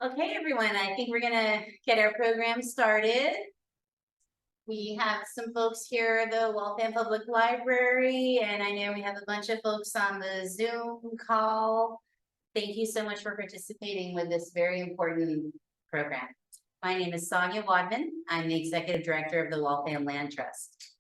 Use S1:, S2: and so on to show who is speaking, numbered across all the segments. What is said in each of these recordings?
S1: Okay, everyone, I think we're gonna get our program started. We have some folks here at the Waltham Public Library, and I know we have a bunch of folks on the Zoom call. Thank you so much for participating with this very important program. My name is Sonia Wadman. I'm the Executive Director of the Waltham Land Trust.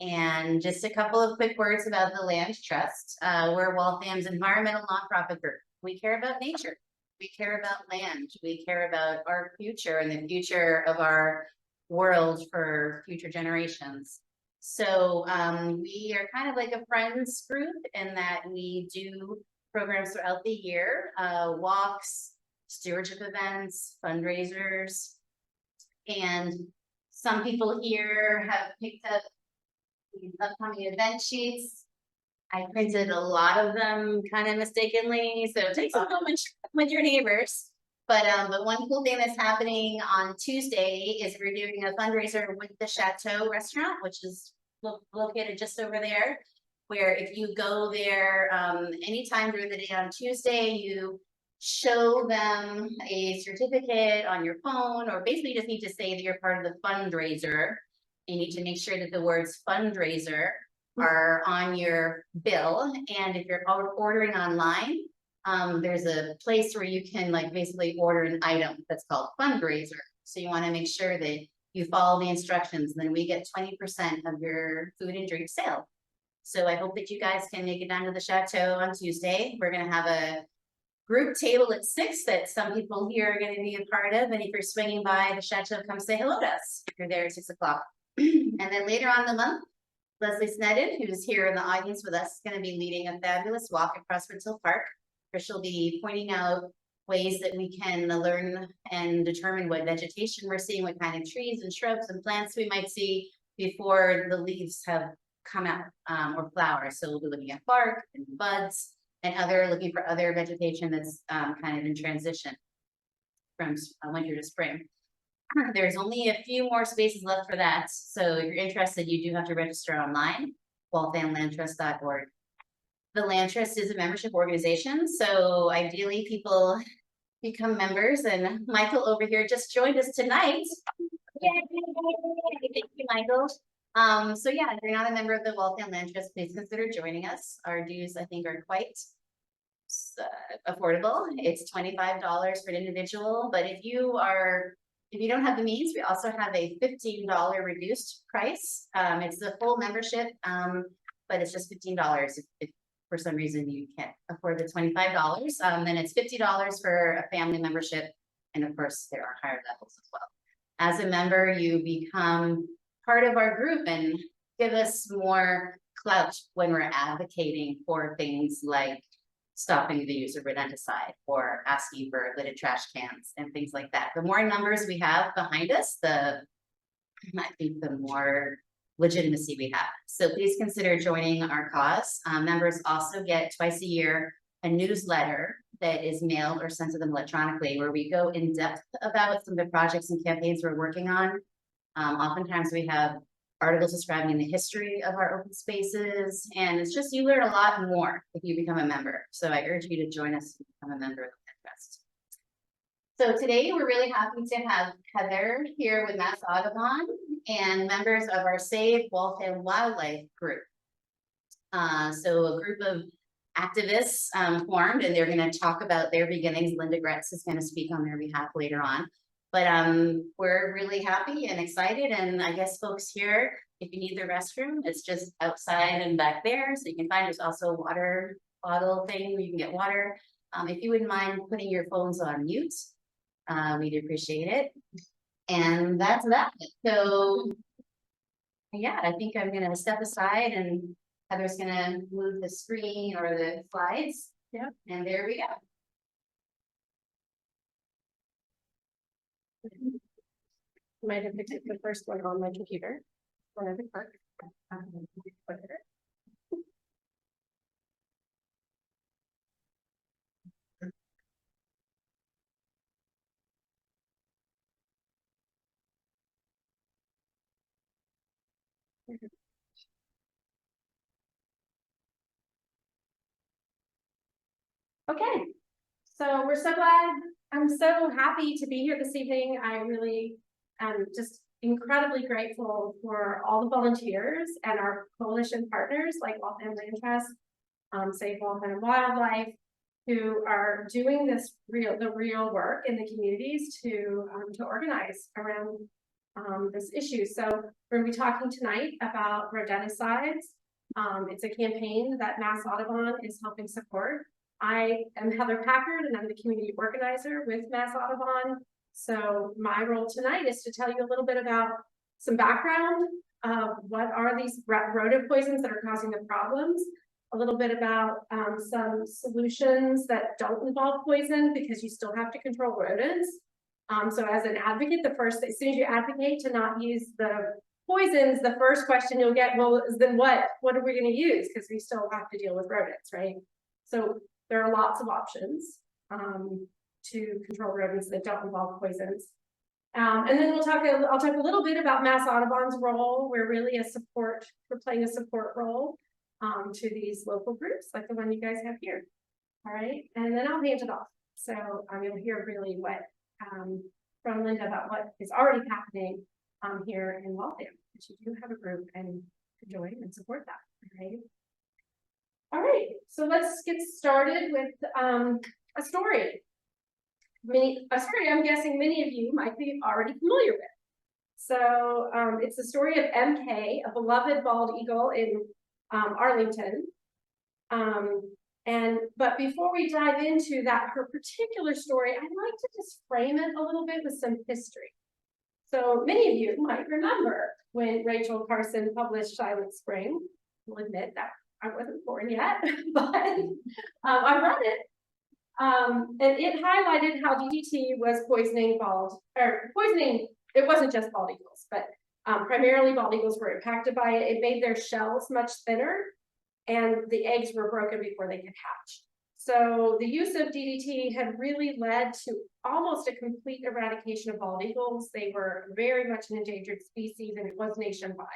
S1: And just a couple of quick words about the Land Trust. We're Waltham's environmental nonprofit group. We care about nature. We care about land. We care about our future and the future of our world for future generations. So we are kind of like a friends group in that we do programs throughout the year, walks, stewardship events, fundraisers, and some people here have picked up these upcoming event sheets. I printed a lot of them kind of mistakenly, so take some moment with your neighbors. But one cool thing that's happening on Tuesday is we're doing a fundraiser with the Chateau restaurant, which is located just over there, where if you go there anytime during the day on Tuesday, you show them a certificate on your phone, or basically just need to say that you're part of the fundraiser. You need to make sure that the words fundraiser are on your bill. And if you're ordering online, there's a place where you can like basically order an item that's called fundraiser. So you want to make sure that you follow the instructions, and then we get 20% of your food and drink sale. So I hope that you guys can make it down to the Chateau on Tuesday. We're going to have a group table at 6 that some people here are going to be a part of. And if you're swinging by the Chateau, come say hello to us if you're there at 6 o'clock. And then later on in the month, Leslie Snedden, who's here in the audience with us, is going to be leading a fabulous walk across Hill Park, where she'll be pointing out ways that we can learn and determine what vegetation we're seeing, what kind of trees and shrubs and plants we might see before the leaves have come out or flowers. So we'll be looking at bark and buds and looking for other vegetation that's kind of in transition from winter to spring. There's only a few more spaces left for that. So if you're interested, you do have to register online, walthamlandtrust.org. The Land Trust is a membership organization. So ideally people become members, and Michael over here just joined us tonight. Yay. Thank you, Michael. So yeah, if you're not a member of the Waltham Land Trust, please consider joining us. Our dues, I think, are quite affordable. It's $25 for an individual, but if you don't have the means, we also have a $15 reduced price. It's the full membership, but it's just $15 if for some reason you can't afford the $25. Then it's $50 for a family membership, and of course there are higher levels as well. As a member, you become part of our group and give us more clout when we're advocating for things like stopping the use of rodenticide or asking for lidded trash cans and things like that. The more numbers we have behind us, I think the more legitimacy we have. So please consider joining our cause. Members also get twice a year a newsletter that is mailed or sent to them electronically, where we go in depth about some of the projects and campaigns we're working on. Oftentimes we have articles describing the history of our open spaces, and it's just, you learn a lot more if you become a member. So I urge you to join us and become a member of the Trust. So today we're really happy to have Heather here with Mass Audubon and members of our Save Waltham Wildlife group. So a group of activists formed, and they're going to talk about their beginnings. Linda Gretz is going to speak on their behalf later on. But we're really happy and excited, and I guess folks here, if you need the restroom, it's just outside and back there, so you can find. There's also a water bottle thing where you can get water. If you wouldn't mind putting your phones on mute, we'd appreciate it. And that's that. So yeah, I think I'm going to step aside, and Heather's going to move the screen or the slides. Yeah. And there we go.
S2: Might have picked the first one on my computer. One of the park.
S1: Okay, so we're so glad
S2: I'm so happy to be here this evening. I really am just incredibly grateful for all the volunteers and our coalition partners like Waltham Land Trust, Save Waltham and Wildlife, who are doing the real work in the communities to organize around this issue. So we're going to be talking tonight about rodenticides. It's a campaign that Mass Audubon is helping support. I am Heather Packard, and I'm the community organizer with Mass Audubon. So my role tonight is to tell you a little bit about some background of what are these rodent poisons that are causing the problems, a little bit about some solutions that don't involve poison because you still have to control rodents. So as an advocate, as soon as you advocate to not use the poisons, the first question you'll get, well, is then what are we going to use? Because we still have to deal with rodents, right? So there are lots of options to control rodents that don't involve poisons. And then I'll talk a little bit about Mass Audubon's role. We're really we're playing a support role to these local groups like the one you guys have here. All right, and then I'll hand it off. So you'll hear really what from Linda about what is already happening here in Waltham. But you do have a group and to join and support that. All right. All right, so let's get started with a story. A story I'm guessing many of you might be already familiar with. So it's the story of MK, a beloved bald eagle in Arlington. But before we dive into her particular story, I'd like to just frame it a little bit with some history. So many of you might remember when Rachel Carson published Silent Spring. I'll admit that I wasn't born yet, but I read it. And it highlighted how DDT was poisoning, it wasn't just bald eagles, but primarily bald eagles were impacted by it. It made their shells much thinner, and the eggs were broken before they could hatch. So the use of DDT had really led to almost a complete eradication of bald eagles. They were very much an endangered species, and it was nationwide,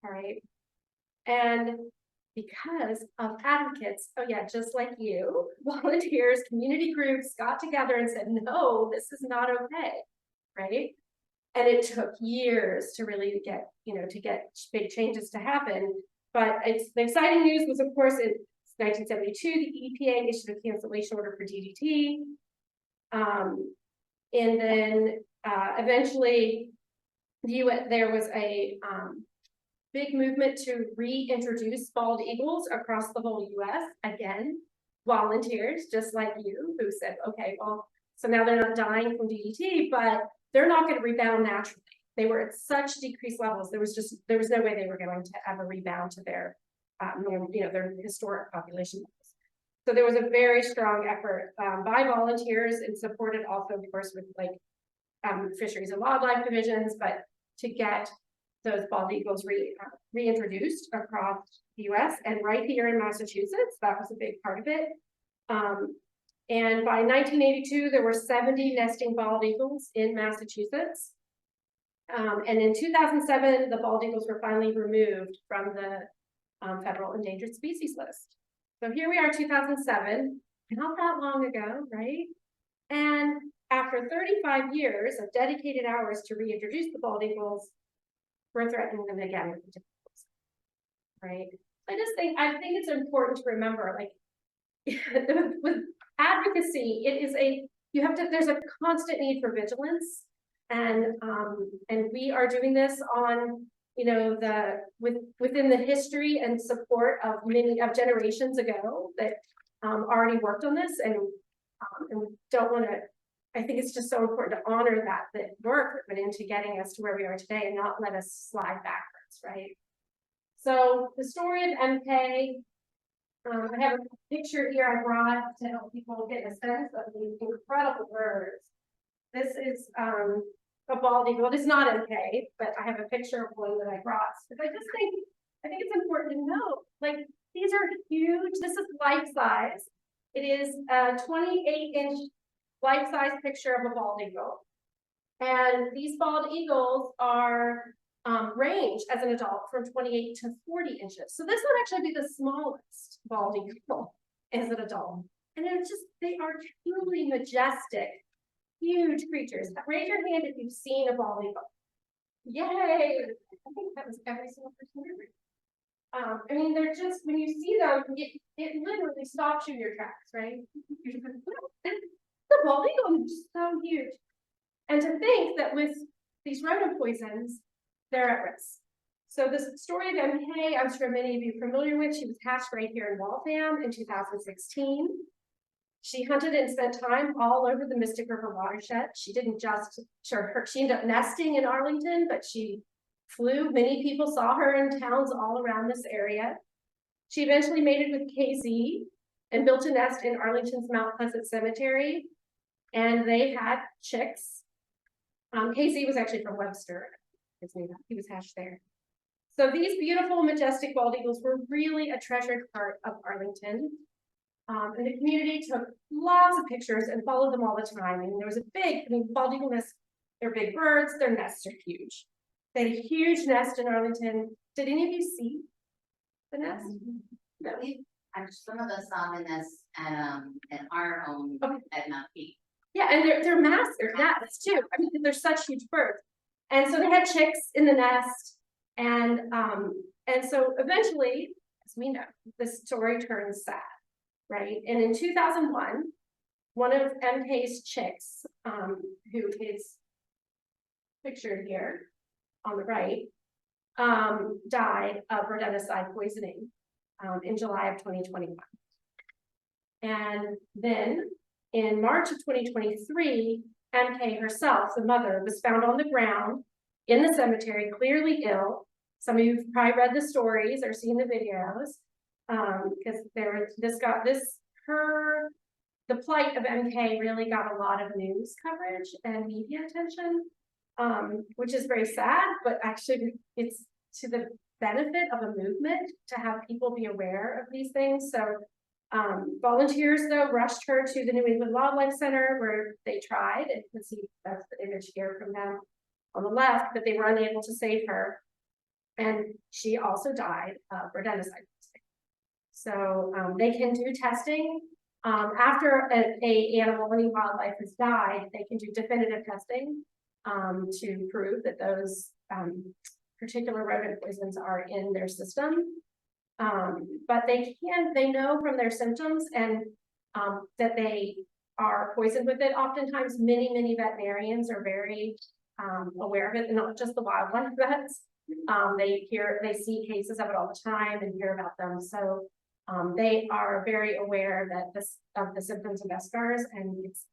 S2: all right? And because of advocates, oh yeah, just like you, volunteers, community groups got together and said, no, this is not okay, right? And it took years to really get, to get big changes to happen. But the exciting news was, of course, in 1972, the EPA issued a cancellation order for DDT. And then eventually, there was a big movement to reintroduce bald eagles across the whole US. Again, volunteers just like you who said, okay, well, so now they're not dying from DDT, but they're not going to rebound naturally. They were at such decreased levels. There was no way they were going to ever rebound to their their historic population levels. So there was a very strong effort by volunteers and supported also, of course, with fisheries and wildlife divisions, but to get those bald eagles reintroduced across the US and right here in Massachusetts. That was a big part of it. And by 1982, there were 70 nesting bald eagles in Massachusetts. And in 2007, the bald eagles were finally removed from the federal endangered species list. So here we are, 2007, not that long ago, right? And after 35 years of dedicated hours to reintroduce the bald eagles, we're threatening them again with the difficulties, right? I think it's important to remember, with advocacy, there's a constant need for vigilance, and we are doing this on, within the history and support of many generations ago that already worked on this, and we don't want to. I think it's just so important to honor that work that went into getting us to where we are today and not let us slide backwards, right? So the story of MK, I have a picture here I brought to help people get a sense of these incredible birds. This is a bald eagle. It is not MK, but I have a picture of one that I brought. Because I think it's important to know, these are huge. This is life size. It is a 28-inch life-size picture of a bald eagle. And these bald eagles are range as an adult from 28 to 40 inches. So this would actually be the smallest bald eagle as an adult. And they are truly majestic huge creatures. Raise your hand if you've seen a bald eagle. Yay! I think that was every single person here. I mean, they're just, when you see them, it literally stops you in your tracks, right? The bald eagle is just so huge. And to think that with these rodent poisons, they're at risk. So this story of MK, I'm sure many of you are familiar with. She was hatched right here in Waltham in 2016. She hunted and spent time all over the Mystic River watershed. She didn't just, she ended up nesting in Arlington, but she flew. Many people saw her in towns all around this area. She eventually mated with KZ and built a nest in Arlington's Mount Pleasant Cemetery. And they had chicks. KZ was actually from Webster. He was hatched there. So these beautiful, majestic bald eagles were really a treasured part of Arlington. And the community took lots of pictures and followed them all the time. And there was a big, bald eagle nests, they're big birds, their nests are huge. They had a huge nest in Arlington. Did any of you see the nest? No.
S1: Some of us saw the nest at our home at Mount Peak.
S2: Yeah, and they're massive, they're nests too. I mean, they're such huge birds. And so they had chicks in the nest. And so eventually, as we know, the story turns sad, right? And in 2001, one of MK's chicks, who is pictured here on the right, died of rodenticide poisoning in July of 2021. And then in March of 2023, MK herself, the mother, was found on the ground in the cemetery, clearly ill. Some of you have probably read the stories or seen the videos, because the plight of MK really got a lot of news coverage and media attention, which is very sad, but actually it's to the benefit of a movement to have people be aware of these things. So volunteers, though, rushed her to the New England Wildlife Center where they tried, and you can see that's the image here from them on the left, but they were unable to save her. And she also died of rodenticide. So they can do testing. After an animal, any wildlife has died, they can do definitive testing to prove that those particular rodent poisons are in their system. But they know from their symptoms and that they are poisoned with it. Oftentimes, many veterinarians are very aware of it, and not just the wildlife vets. They see cases of it all the time and hear about them. So they are very aware that of the symptoms of eschars, and it's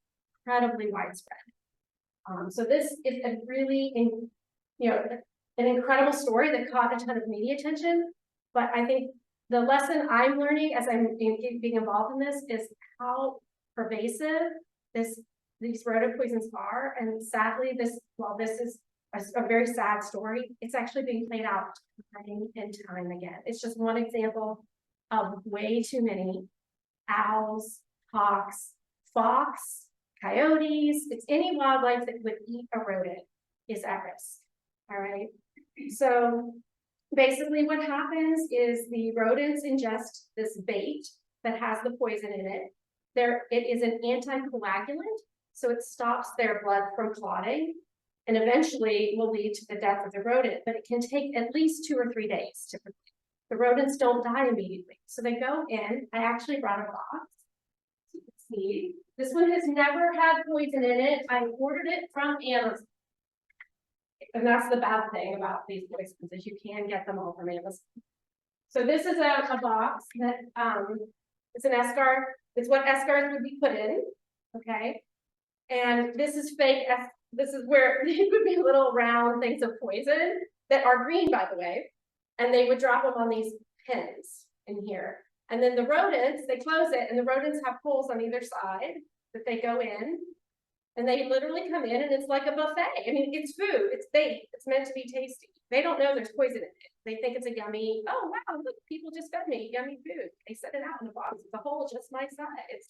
S2: incredibly widespread. So this is a really, an incredible story that caught a ton of media attention. But I think the lesson I'm learning as I'm being involved in this is how pervasive these rodent poisons are. And sadly, while this is a very sad story, it's actually being played out time and time again. It's just one example of way too many owls, hawks, fox, coyotes. It's any wildlife that would eat a rodent is at risk. All right. So basically what happens is the rodents ingest this bait that has the poison in it. It is an anticoagulant, so it stops their blood from clotting and eventually will lead to the death of the rodent, but it can take at least 2 or 3 days typically. The rodents don't die immediately. So they go in. I actually brought a box. You can see, this one has never had poison in it. I ordered it from Amazon. And that's the bad thing about these poisons, is you can get them all from Amazon. So this is a box that it's an eschar. It's what eschars would be put in, okay? And this is fake. This is where it would be little round things of poison that are green, by the way. And they would drop them on these pins in here. And then the rodents, they close it, and the rodents have holes on either side that they go in. And they literally come in, and it's like a buffet. I mean, it's food, it's bait, it's meant to be tasty. They don't know there's poison in it. They think it's a yummy, oh wow, look, people just fed me yummy food. They set it out in a box with a hole just my size.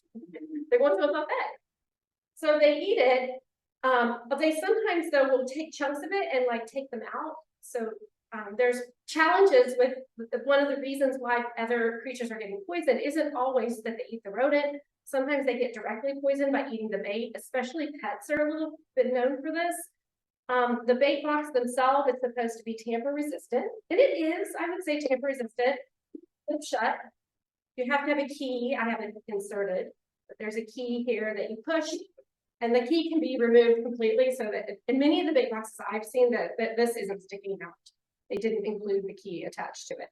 S2: They want to a buffet. So they eat it. But they sometimes, though, will take chunks of it and like take them out. So there's challenges with one of the reasons why other creatures are getting poisoned isn't always that they eat the rodent. Sometimes they get directly poisoned by eating the bait, especially pets are a little bit known for this. The bait box themselves is supposed to be tamper resistant, and it is, I would say, tamper resistant. It's shut. You have to have a key. I have it inserted, but there's a key here that you push, and the key can be removed completely so that in many of the bait boxes I've seen that this isn't sticking out. They didn't include the key attached to it.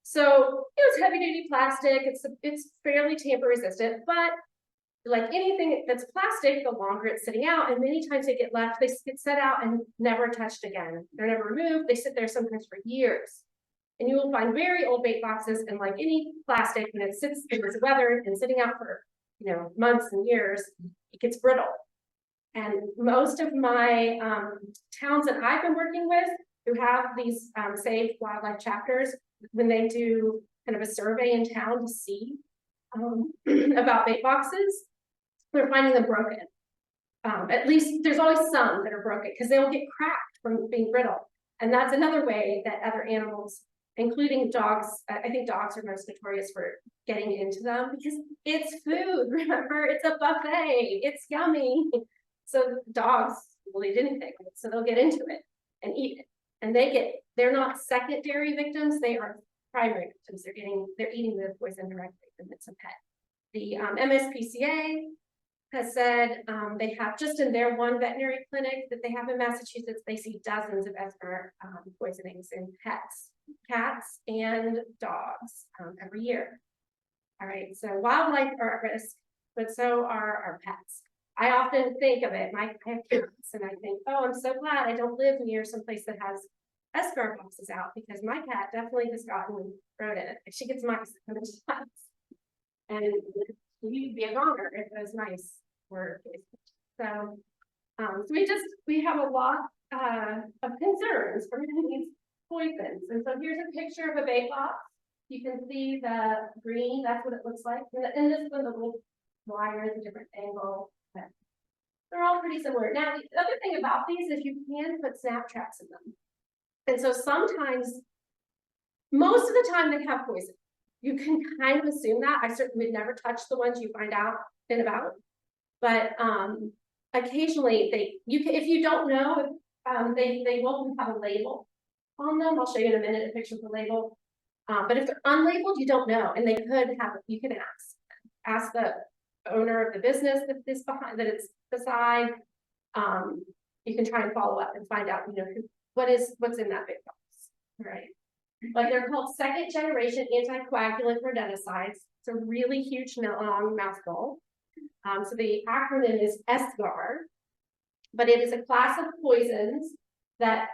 S2: So it's heavy duty plastic. It's fairly tamper resistant, but like anything that's plastic, the longer it's sitting out, and many times they get left, they get set out and never touched again. They're never removed. They sit there sometimes for years. And you will find very old bait boxes, and like any plastic, when it sits in this weather and sitting out for months and years, it gets brittle. And most of my towns that I've been working with who have these Save Wildlife chapters, when they do kind of a survey in town to see about bait boxes, they're finding them broken. At least there's always some that are broken because they will get cracked from being brittle. And that's another way that other animals, including dogs, I think dogs are most notorious for getting into them because it's food. Remember, it's a buffet. It's yummy. So dogs will eat anything. So they'll get into it and eat it. And they're not secondary victims. They are primary victims. They're eating the poison directly if it's a pet. The MSPCA has said they have just in their one veterinary clinic that they have in Massachusetts, they see dozens of escar poisonings in pets, cats and dogs every year. All right, so wildlife are at risk, but so are our pets. I often think of it, I have kids, and I think, oh, I'm so glad I don't live near someplace that has escar boxes out because my cat definitely has gotten rodent. She gets mice and you'd be a goner if those mice were. So, we have a lot of concerns for these poisons. And so here's a picture of a bait box. You can see the green, that's what it looks like. And this one, the little wires, a different angle. But they're all pretty similar. Now, the other thing about these is you can put snap traps in them. And so sometimes, most of the time they have poison. You can kind of assume that. I certainly would never touch the ones you find out in about. But occasionally if you don't know, they will have a label on them. I'll show you in a minute a picture of the label. But if they're unlabeled, you don't know, and you can ask the owner of the business that it's beside. You can try and follow up and find out, what's in that big box, right? Like they're called second generation anticoagulant rodenticides. It's a really huge long mouthful. So the acronym is SGAR, but it is a class of poisons that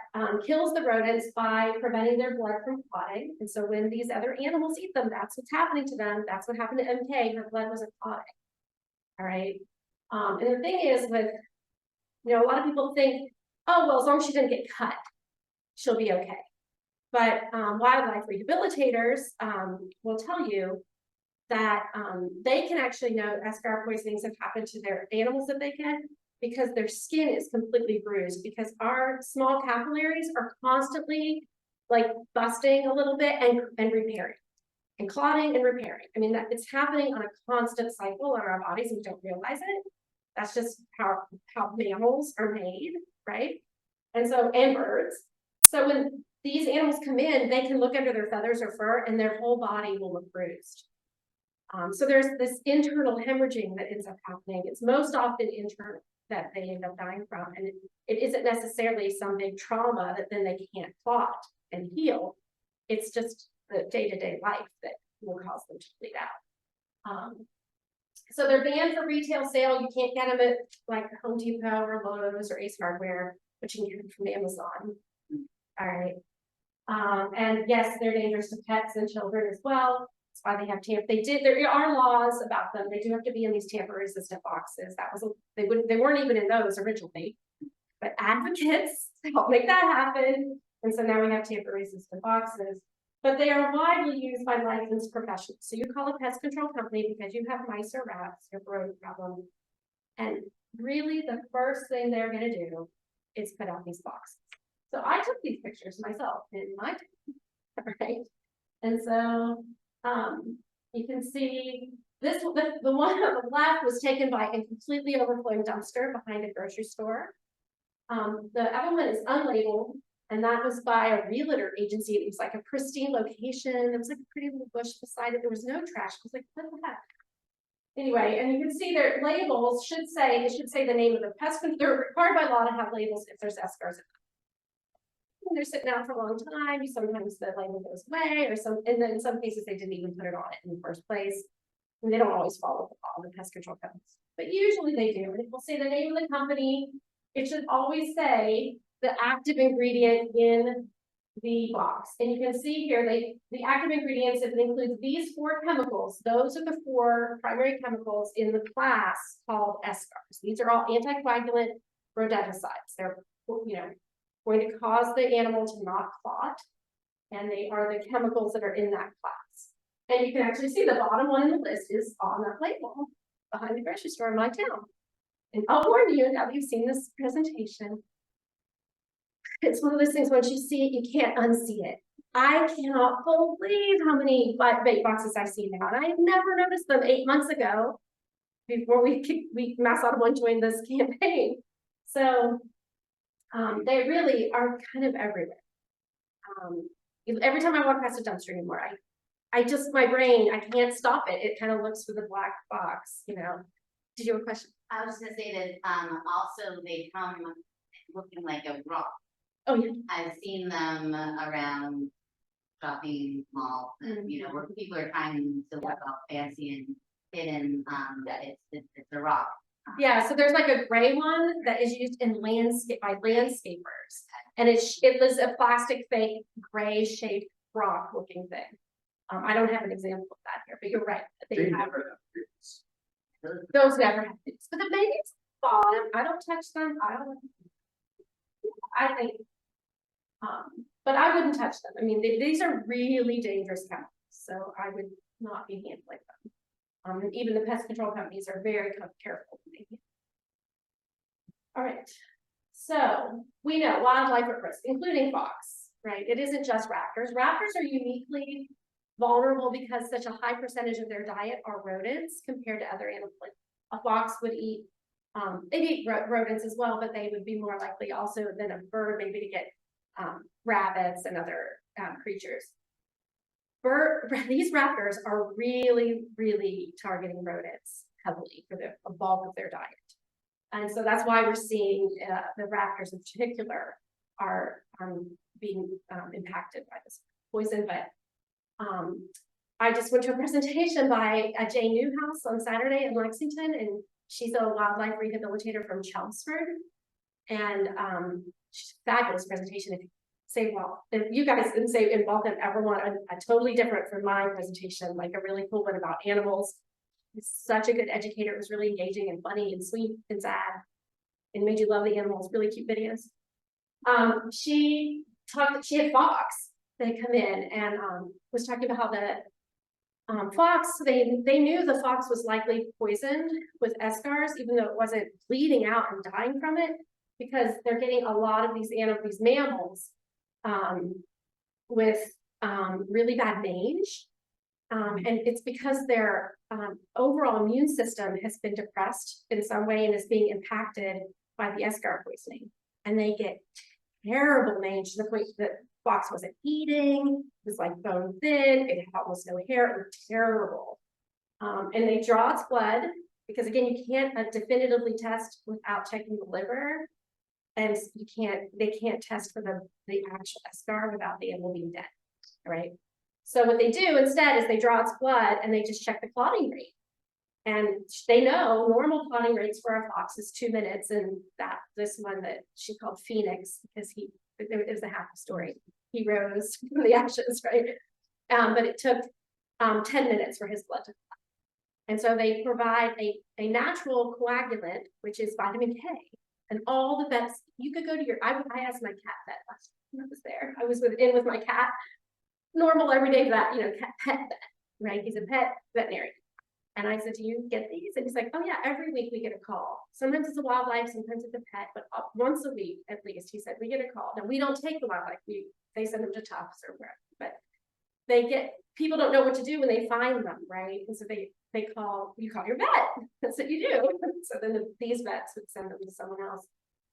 S2: kills the rodents by preventing their blood from clotting. And so when these other animals eat them, that's what's happening to them. That's what happened to MK. Her blood wasn't clotting. All right. And the thing is with, a lot of people think, oh, well, as long as she didn't get cut, she'll be okay. But wildlife rehabilitators will tell you that they can actually know escar poisonings have happened to their animals that they get because their skin is completely bruised because our small capillaries are constantly like busting a little bit and repairing and clotting and repairing. I mean, it's happening on a constant cycle in our bodies and we don't realize it. That's just how mammals are made, right? And birds. So when these animals come in, they can look under their feathers or fur and their whole body will look bruised. So there's this internal hemorrhaging that ends up happening. It's most often internal that they end up dying from. And it isn't necessarily some big trauma that then they can't clot and heal. It's just the day-to-day life that will cause them to bleed out. So they're banned for retail sale. You can't get them at like Home Depot or Lowe's or Ace Hardware, but you can get them from Amazon. All right. And yes, they're dangerous to pets and children as well. That's why they have there are laws about them. They do have to be in these tamper-resistant boxes. They weren't even in those originally, but advocates help make that happen. And so now we have tamper-resistant boxes. But they are widely used by licensed professionals. So you call a pest control company because you have mice or rats, your rodent problem. And really the first thing they're going to do is put out these boxes. So I took these pictures myself in my time, right? And so, you can see this, the one on the left was taken by a completely overflowing dumpster behind a grocery store. The other one is unlabeled, and that was by a realtor agency. It was like a pristine location. There was like a pretty little bush beside it. There was no trash. I was like, what the heck? Anyway, and you can see their labels should say, it should say the name of the pest control. They're required by law to have labels if there's escars. When they're sitting out for a long time, sometimes the label goes away, or and then in some cases they didn't even put it on it in the first place. And they don't always follow the pest control codes, but usually they do. And it will say the name of the company. It should always say the active ingredient in the box. And you can see here, the active ingredients, if it includes these 4 chemicals, those are the 4 primary chemicals in the class called escars. These are all anticoagulant rodenticides. They're, going to cause the animal to not clot. And they are the chemicals that are in that class. And you can actually see the bottom one in the list is on that label behind the grocery store in my town. And I'll warn you, now that you've seen this presentation, it's one of those things, once you see it, you can't unsee it. I cannot believe how many bait boxes I see now. And I never noticed them 8 months ago before Mass Audubon joined this campaign. So they really are kind of everywhere. Every time I walk past a dumpster anymore, I just, my brain, I can't stop it. It kind of looks for the black box, Did you have a question?
S1: I was gonna say that, also they come looking like a rock.
S2: Oh, yeah.
S1: I've seen them around shopping malls, and, where people are trying to look all fancy and hidden, that it's a rock.
S2: Yeah, so there's like a gray one that is used in by landscapers, and it was a plastic fake gray shaped rock looking thing. I don't have an example of that here, but you're right. They have those never have these, but the babies bottom. I don't touch them. I think, but I wouldn't touch them. I mean, these are really dangerous chemicals, so I would not be handling them. And even the pest control companies are very careful. All right, so we know wildlife at risk, including fox, right? It isn't just raptors. Raptors are uniquely vulnerable because such a high percentage of their diet are rodents compared to other animals. Like a fox would eat, they'd eat rodents as well, but they would be more likely also than a bird maybe to get rabbits and other creatures. These raptors are really, really targeting rodents heavily for the bulk of their diet. And so that's why we're seeing the raptors in particular are being impacted by this poison. But I just went to a presentation by Jane Newhouse on Saturday in Lexington, and she's a wildlife rehabilitator from Chelmsford. And she's a fabulous presentation. If you guys in Waltham ever want a totally different from my presentation, like a really cool one about animals, it's such a good educator. It was really engaging and funny and sweet and sad and made you love the animals. Really cute videos. She had fox. They come in and was talking about how the fox, they knew the fox was likely poisoned with escars, even though it wasn't bleeding out and dying from it, because they're getting a lot of these mammals with really bad mange. And it's because their overall immune system has been depressed in some way and is being impacted by the escar poisoning. And they get terrible mange to the point that fox wasn't eating, it was like bone thin, it had almost no hair, it was terrible. And they draw its blood, because again, you can't definitively test without checking the liver. And they can't test for the actual escar without the animal being dead, right? So what they do instead is they draw its blood and they just check the clotting rate. And they know normal clotting rates for a fox is 2 minutes, and this one that she called Phoenix, because it was a happy story. He rose from the ashes, right? But it took 10 minutes for his blood to clot. And so they provide a natural coagulant, which is vitamin K. And all the vets, you could go to I asked my cat vet last time I was there. I was with my cat, normal everyday vet, pet vet, right? He's a pet veterinarian. And I said, do you get these? And he's like, oh yeah, every week we get a call. Sometimes it's a wildlife, sometimes it's a pet, but once a week at least, he said, we get a call. Now, we don't take the wildlife, they send them to Tufts or wherever, but people don't know what to do when they find them, right? And so you call your vet. That's what you do. So then these vets would send them to someone else.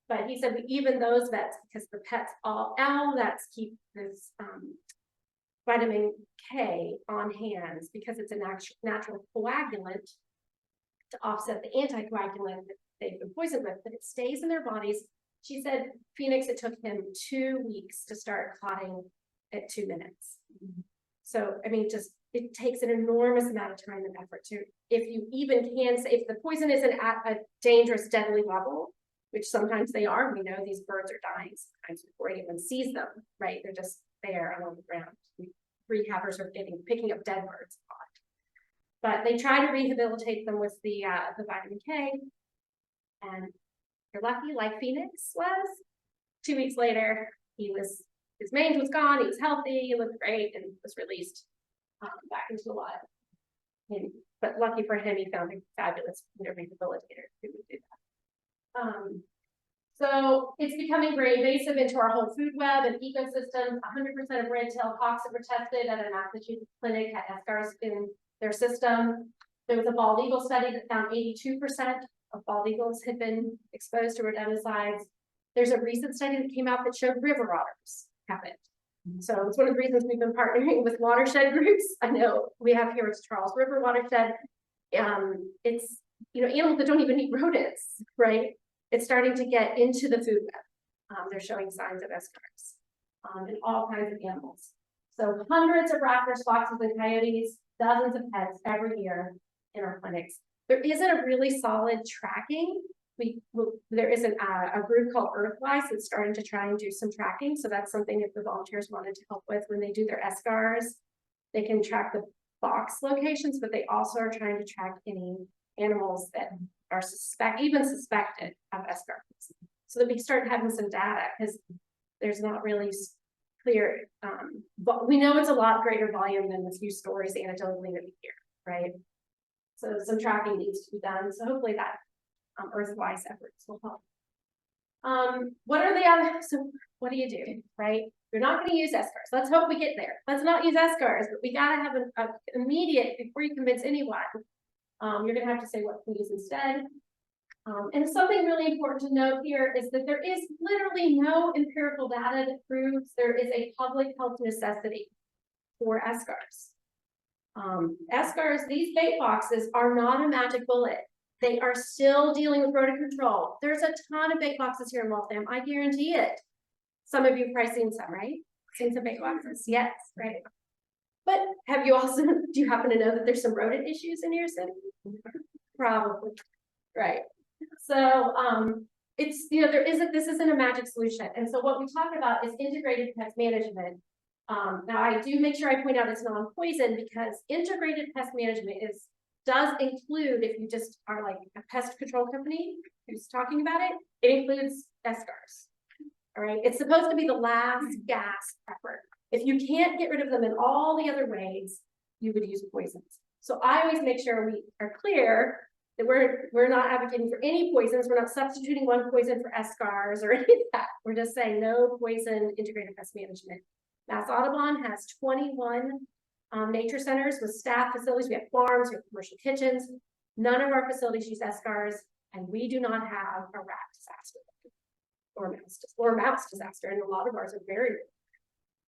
S2: But he said, even those vets, because the pets, all vets keep this vitamin K on hand because it's a natural coagulant to offset the anticoagulant that they've been poisoned with, but it stays in their bodies. She said, Phoenix, it took him 2 weeks to start clotting at 2 minutes. So, I mean, it takes an enormous amount of time and effort to, if you even can say, if the poison isn't at a dangerous, deadly level, which sometimes they are, we know these birds are dying sometimes before anyone sees them, right? They're just there on the ground. Rehabbers are picking up dead birds a lot. But they try to rehabilitate them with the vitamin K. And you're lucky, like Phoenix was. 2 weeks later, his mange was gone, he was healthy, he looked great, and was released back into the wild. But lucky for him, he found a fabulous rehabilitator who would do that. So it's becoming very invasive into our whole food web and ecosystem. 100% of red-tailed hawks that were tested at a Massachusetts clinic had eschars in their system. There was a bald eagle study that found 82% of bald eagles had been exposed to rodenticides. There's a recent study that came out that showed river otters have it. So it's one of the reasons we've been partnering with watershed groups. I know we have here at Charles River Watershed. It's animals that don't even eat rodents, right? It's starting to get into the food web. They're showing signs of eschars in all kinds of animals. So hundreds of raptors, foxes, and coyotes, dozens of pets every year in our clinics. There isn't a really solid tracking. There is a group called Earthwise that's starting to try and do some tracking. So that's something if the volunteers wanted to help with when they do their eschars, they can track the box locations, but they also are trying to track any animals that are suspected of eschars, so that we start having some data, because there's not really clear, but we know it's a lot greater volume than the few stories anecdotally that we hear, right? So some tracking needs to be done. So hopefully that Earthwise efforts will help. What are the other? So what do you do, right? You're not going to use eschars. Let's hope we get there. Let's not use eschars, but we got to have an immediate before you convince anyone. You're going to have to say what to use instead. And something really important to note here is that there is literally no empirical data that proves there is a public health necessity for eschars. Eschars, these bait boxes are not a magic bullet. They are still dealing with rodent control. There's a ton of bait boxes here in Waltham. I guarantee it. Some of you have probably seen some, right? Seen some bait boxes? Yes, right. But have you also, do you happen to know that there's some rodent issues in your city? Probably, right. So it's, this isn't a magic solution. And so what we talk about is integrated pest management. Now I do make sure I point out it's non-poison, because integrated pest management does include, if you just are like a pest control company who's talking about it, it includes eschars. All right, it's supposed to be the last gasp effort. If you can't get rid of them in all the other ways, you would use poisons. So I always make sure we are clear that we're not advocating for any poisons. We're not substituting one poison for eschars or any of that. We're just saying no poison integrated pest management. Mass Audubon has 21 nature centers with staff facilities. We have farms, we have commercial kitchens. None of our facilities use eschars, and we do not have a rat disaster or mouse disaster, and a lot of ours are very rare.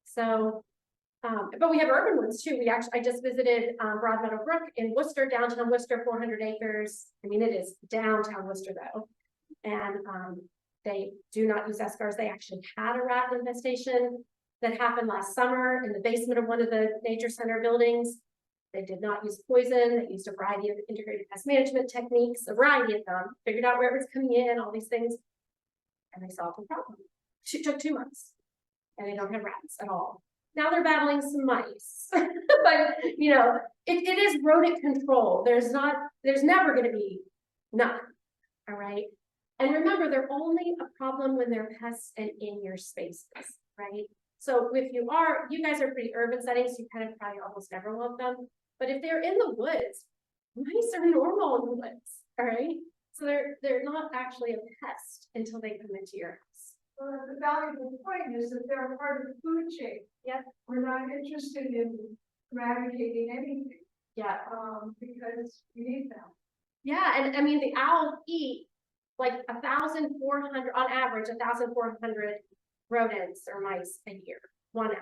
S2: So, but we have urban ones too. I just visited Broadmeadow Brook in Worcester, downtown Worcester, 400 acres. I mean, it is downtown Worcester though, and they do not use eschars. They actually had a rat infestation that happened last summer in the basement of one of the nature center buildings. They did not use poison. They used a variety of integrated pest management techniques, a variety of them, figured out where it was coming in, all these things, and they solved the problem. It took 2 months, and they don't have rats at all. Now they're battling some mice, but it is rodent control. There's never going to be none. All right, and remember, they're only a problem when they're pests and in your spaces, right? So if you guys are pretty urban settings, you kind of probably almost never want them. But if they're in the woods, mice are normal in the woods, all right? So they're not actually a pest until they come into your house.
S3: Well, the valuable point is that they're a part of the food chain.
S2: Yep.
S3: We're not interested in eradicating anything,
S2: Yeah.
S3: because we need them.
S2: Yeah, and I mean, the owls eat like 1,400, on average, 1,400 rodents or mice a year, 1 owl.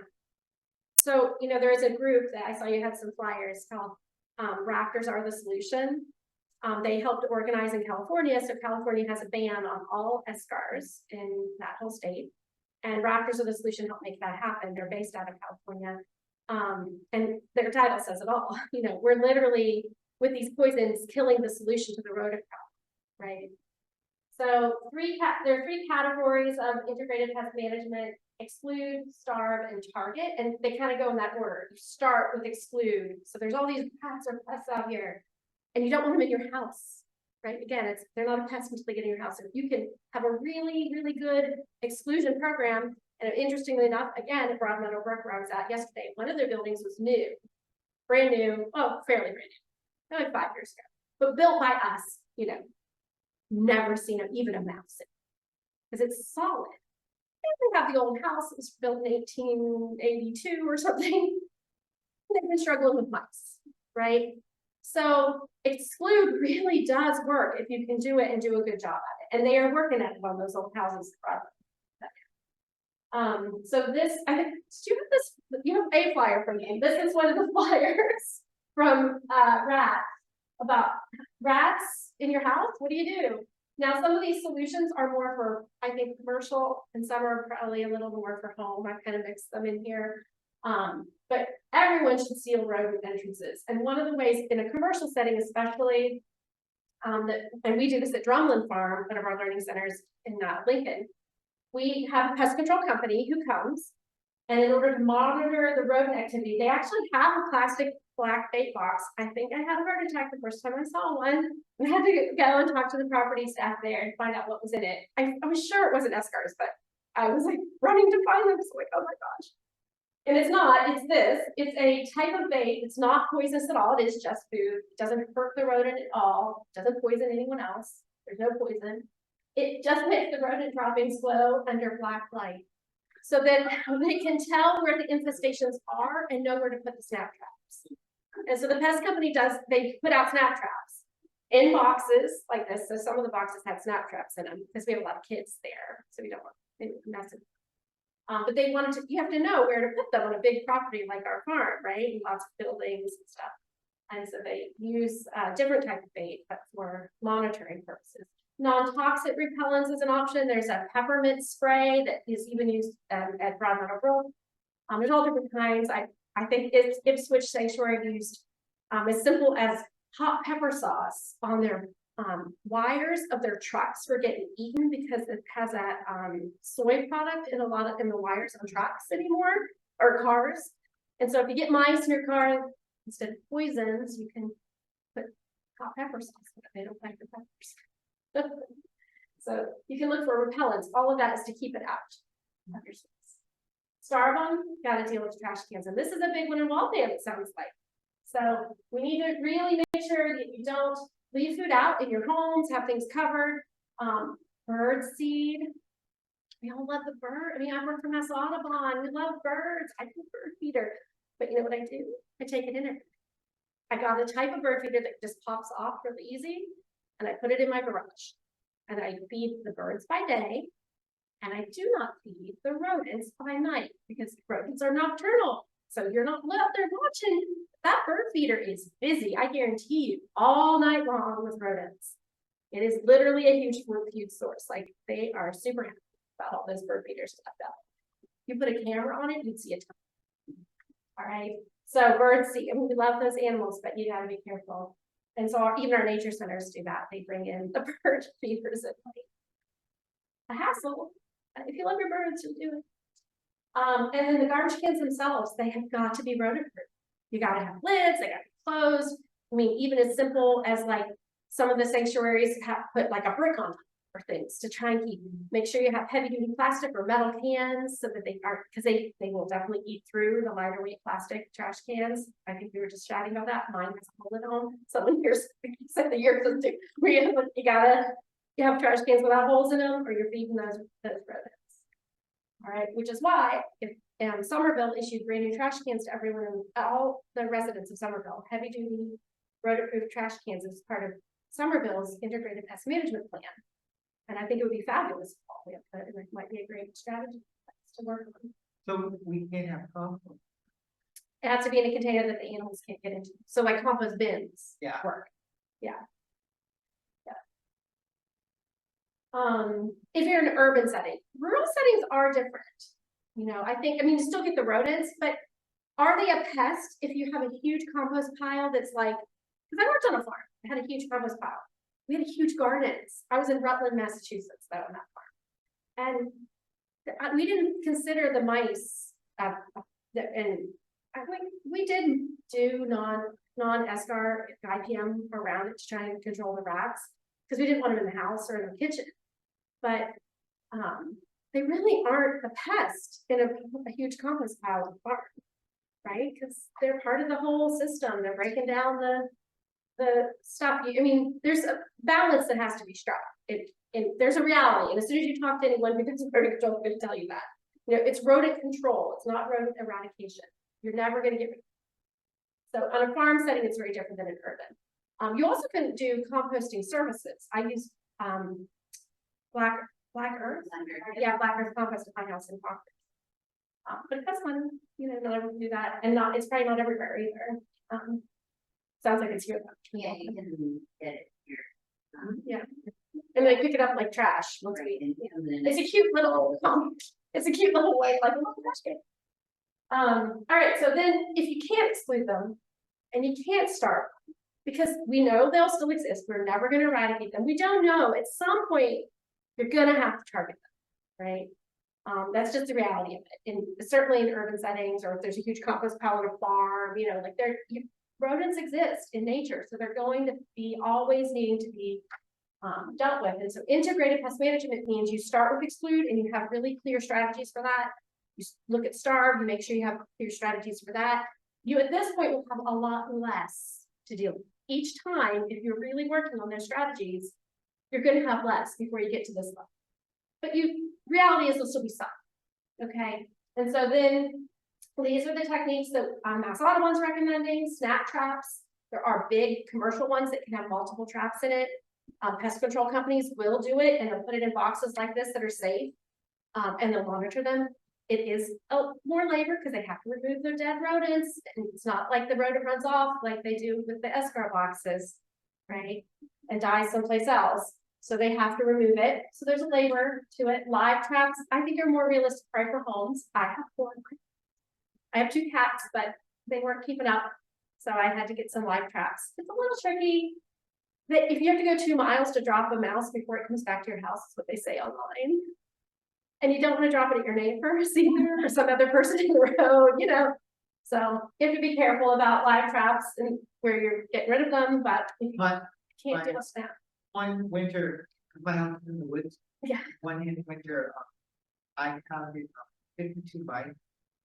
S2: So, you know, there is a group that I saw you had some flyers called Raptors Are the Solution. They helped organize in California. So California has a ban on all escars in that whole state. And Raptors Are the Solution helped make that happen. They're based out of California. And their title says it all. You know, we're literally, with these poisons, killing the solution to the rodent problem, right? So there are 3 categories of integrated pest management: exclude, starve, and target. And they kind of go in that order. You start with exclude. So there's all these pests or pests out here, and you don't want them in your house, right? Again, they're not a pest until they get in your house. If you can have a really, really good exclusion program, and interestingly enough, again, at Broad Meadow Brook, where I was at yesterday, one of their buildings was new, brand new, oh, fairly brand new, like 5 years ago, but built by us, you know, never seen even a mouse in, because it's solid. And they have the old house that was built in 1882 or something. They've been struggling with mice, right? So exclude really does work if you can do it and do a good job at it. And they are working at one of those old houses. So this, I think, do you have this? You have a flyer from me. This is one of the flyers from rats about rats in your house. What do? Now, some of these solutions are more for, I think, commercial, and some are probably a little more for home. I kind of mixed them in here. But everyone should seal rodent entrances. And one of the ways in a commercial setting, especially, and we do this at Drumlin Farm, one of our learning centers in Lincoln, we have a pest control company who comes, and in order to monitor the rodent activity, they actually have a plastic black bait box. I think I had a heart attack the first time I saw one. We had to go and talk to the property staff there and find out what was in it. I was sure it wasn't escars, but I was like running to find them. So like, oh my gosh. And it's not, it's this. It's a type of bait. It's not poisonous at all. It is just food. It doesn't hurt the rodent at all. It doesn't poison anyone else. There's no poison. It just makes the rodent droppings glow under black light, so that they can tell where the infestations are and know where to put the snap traps. And so the pest company they put out snap traps in boxes like this. So some of the boxes had snap traps in them because we have a lot of kids there, so we don't want to mess it. But they wanted to, you have to know where to put them on a big property like our farm, right? And lots of buildings and stuff. And so they use different type of bait, but for monitoring purposes. Non-toxic repellents is an option. There's a peppermint spray that is even used at Broad Meadow Brook. There's all different kinds. I think Ipswich Sanctuary used as simple as hot pepper sauce on their wires of their trucks were getting eaten because it has that soy product in the wires on trucks anymore, or cars. And so if you get mice in your car, instead of poisons, you can put hot pepper sauce. They don't like the peppers. So you can look for repellents. All of that is to keep it out of your space. Starve them, got to deal with trash cans. And this is a big one in Waltham, it sounds like. So we need to really make sure that you don't leave food out in your homes, have things covered. Bird seed. We all love the bird. I mean, I work for Mass Audubon. We love birds. I do bird feeder. But you know what I do? I take it in it. I got a type of bird feeder that just pops off really easy. And I put it in my garage, and I feed the birds by day, and I do not feed the rodents by night, because rodents are nocturnal. So you're not out there watching. That bird feeder is busy, I guarantee you, all night long with rodents. It is literally a huge food source. Like, they are super happy about all those bird feeders left out. If you put a camera on it, you'd see a ton. All right. So birds see, I mean, we love those animals, but you gotta be careful. And so even our nature centers do that. They bring in the bird feeders at night. A hassle. If you love your birds, you'll do it. And then the garbage cans themselves, they have got to be rodent proof. You got to have lids, they got to be closed. I mean, even as simple as like some of the sanctuaries have put like a brick on top, or things to try and make sure you have heavy duty plastic or metal cans so that they aren't, because they will definitely eat through the lighter weight plastic trash cans. I think we were just chatting about that. Mine has a hole in them. Someone here said the yours does too. Where you have trash cans without holes in them, or you're feeding those rodents. All right, which is why if Somerville issued brand new trash cans to everyone, all the residents of Somerville, heavy duty rodent-proof trash cans as part of Somerville's integrated pest management plan. And I think it would be fabulous. It might be a great strategy to work on.
S4: So we can't have compost.
S2: It has to be in a container that the animals can't get into. So like compost bins
S4: Yeah.
S2: work. Yeah. If you're in an urban setting, rural settings are different. You know, I mean, you still get the rodents, but are they a pest if you have a huge compost pile that's like, because I worked on a farm, I had a huge compost pile. We had huge gardens. I was in Rutland, Massachusetts, though, on that farm. And we didn't consider the mice, and we did do non-escar IPM around it to try and control the rats, because we didn't want them in the house or in the kitchen. But they really aren't a pest in a huge compost pile of farm, right? Because they're part of the whole system. They're breaking down the stuff. I mean, there's a balance that has to be struck. There's a reality, and as soon as you talk to anyone who does rodent control, they're going to tell you that. You know, it's rodent control. It's not rodent eradication. You're never going to get rid of it. So on a farm setting, it's very different than an urban. You also can do composting services. I use Black Earth. Yeah, Black Earth compost at my house in Concord. But that's fun, you know, not everyone do that, and it's probably not everywhere either. Sounds like it's here though.
S1: Yeah, you can get it here.
S2: Yeah, and they pick it up like trash once we. It's a cute little way, like a little trash can. All right, so then if you can't exclude them, and you can't starve them, because we know they'll still exist, we're never going to eradicate them. We don't know. At some point, you're gonna have to target them, right? That's just the reality of it. And certainly in urban settings, or if there's a huge compost pile on a farm, you know, like rodents exist in nature, so they're going to be always needing to be dealt with. And so integrated pest management means you start with exclude, and you have really clear strategies for that. You look at starve, you make sure you have clear strategies for that. You at this point will have a lot less to deal with. Each time, if you're really working on their strategies, you're going to have less before you get to this level. But reality is there'll still be some, okay? And so then these are the techniques that Mass Audubon's recommending. Snap traps. There are big commercial ones that can have multiple traps in it. Pest control companies will do it, and they'll put it in boxes like this that are safe, and they'll monitor them. It is more labor because they have to remove their dead rodents, and it's not like the rodent runs off like they do with the escar boxes, right? And dies someplace else. So they have to remove it. So there's a labor to it. Live traps, I think, are more realistic right for homes. I have 4. I have 2 cats, but they weren't keeping up. So I had to get some live traps. It's a little tricky. That if you have to go 2 miles to drop a mouse before it comes back to your house, is what they say online. And you don't want to drop it at your neighbors either, or some other person in the road, you know. So you have to be careful about live traps and where you're getting rid of them, but if you can't do a snap.
S4: One winter, my house in the woods.
S2: Yeah.
S4: One winter, I counted 52 mice,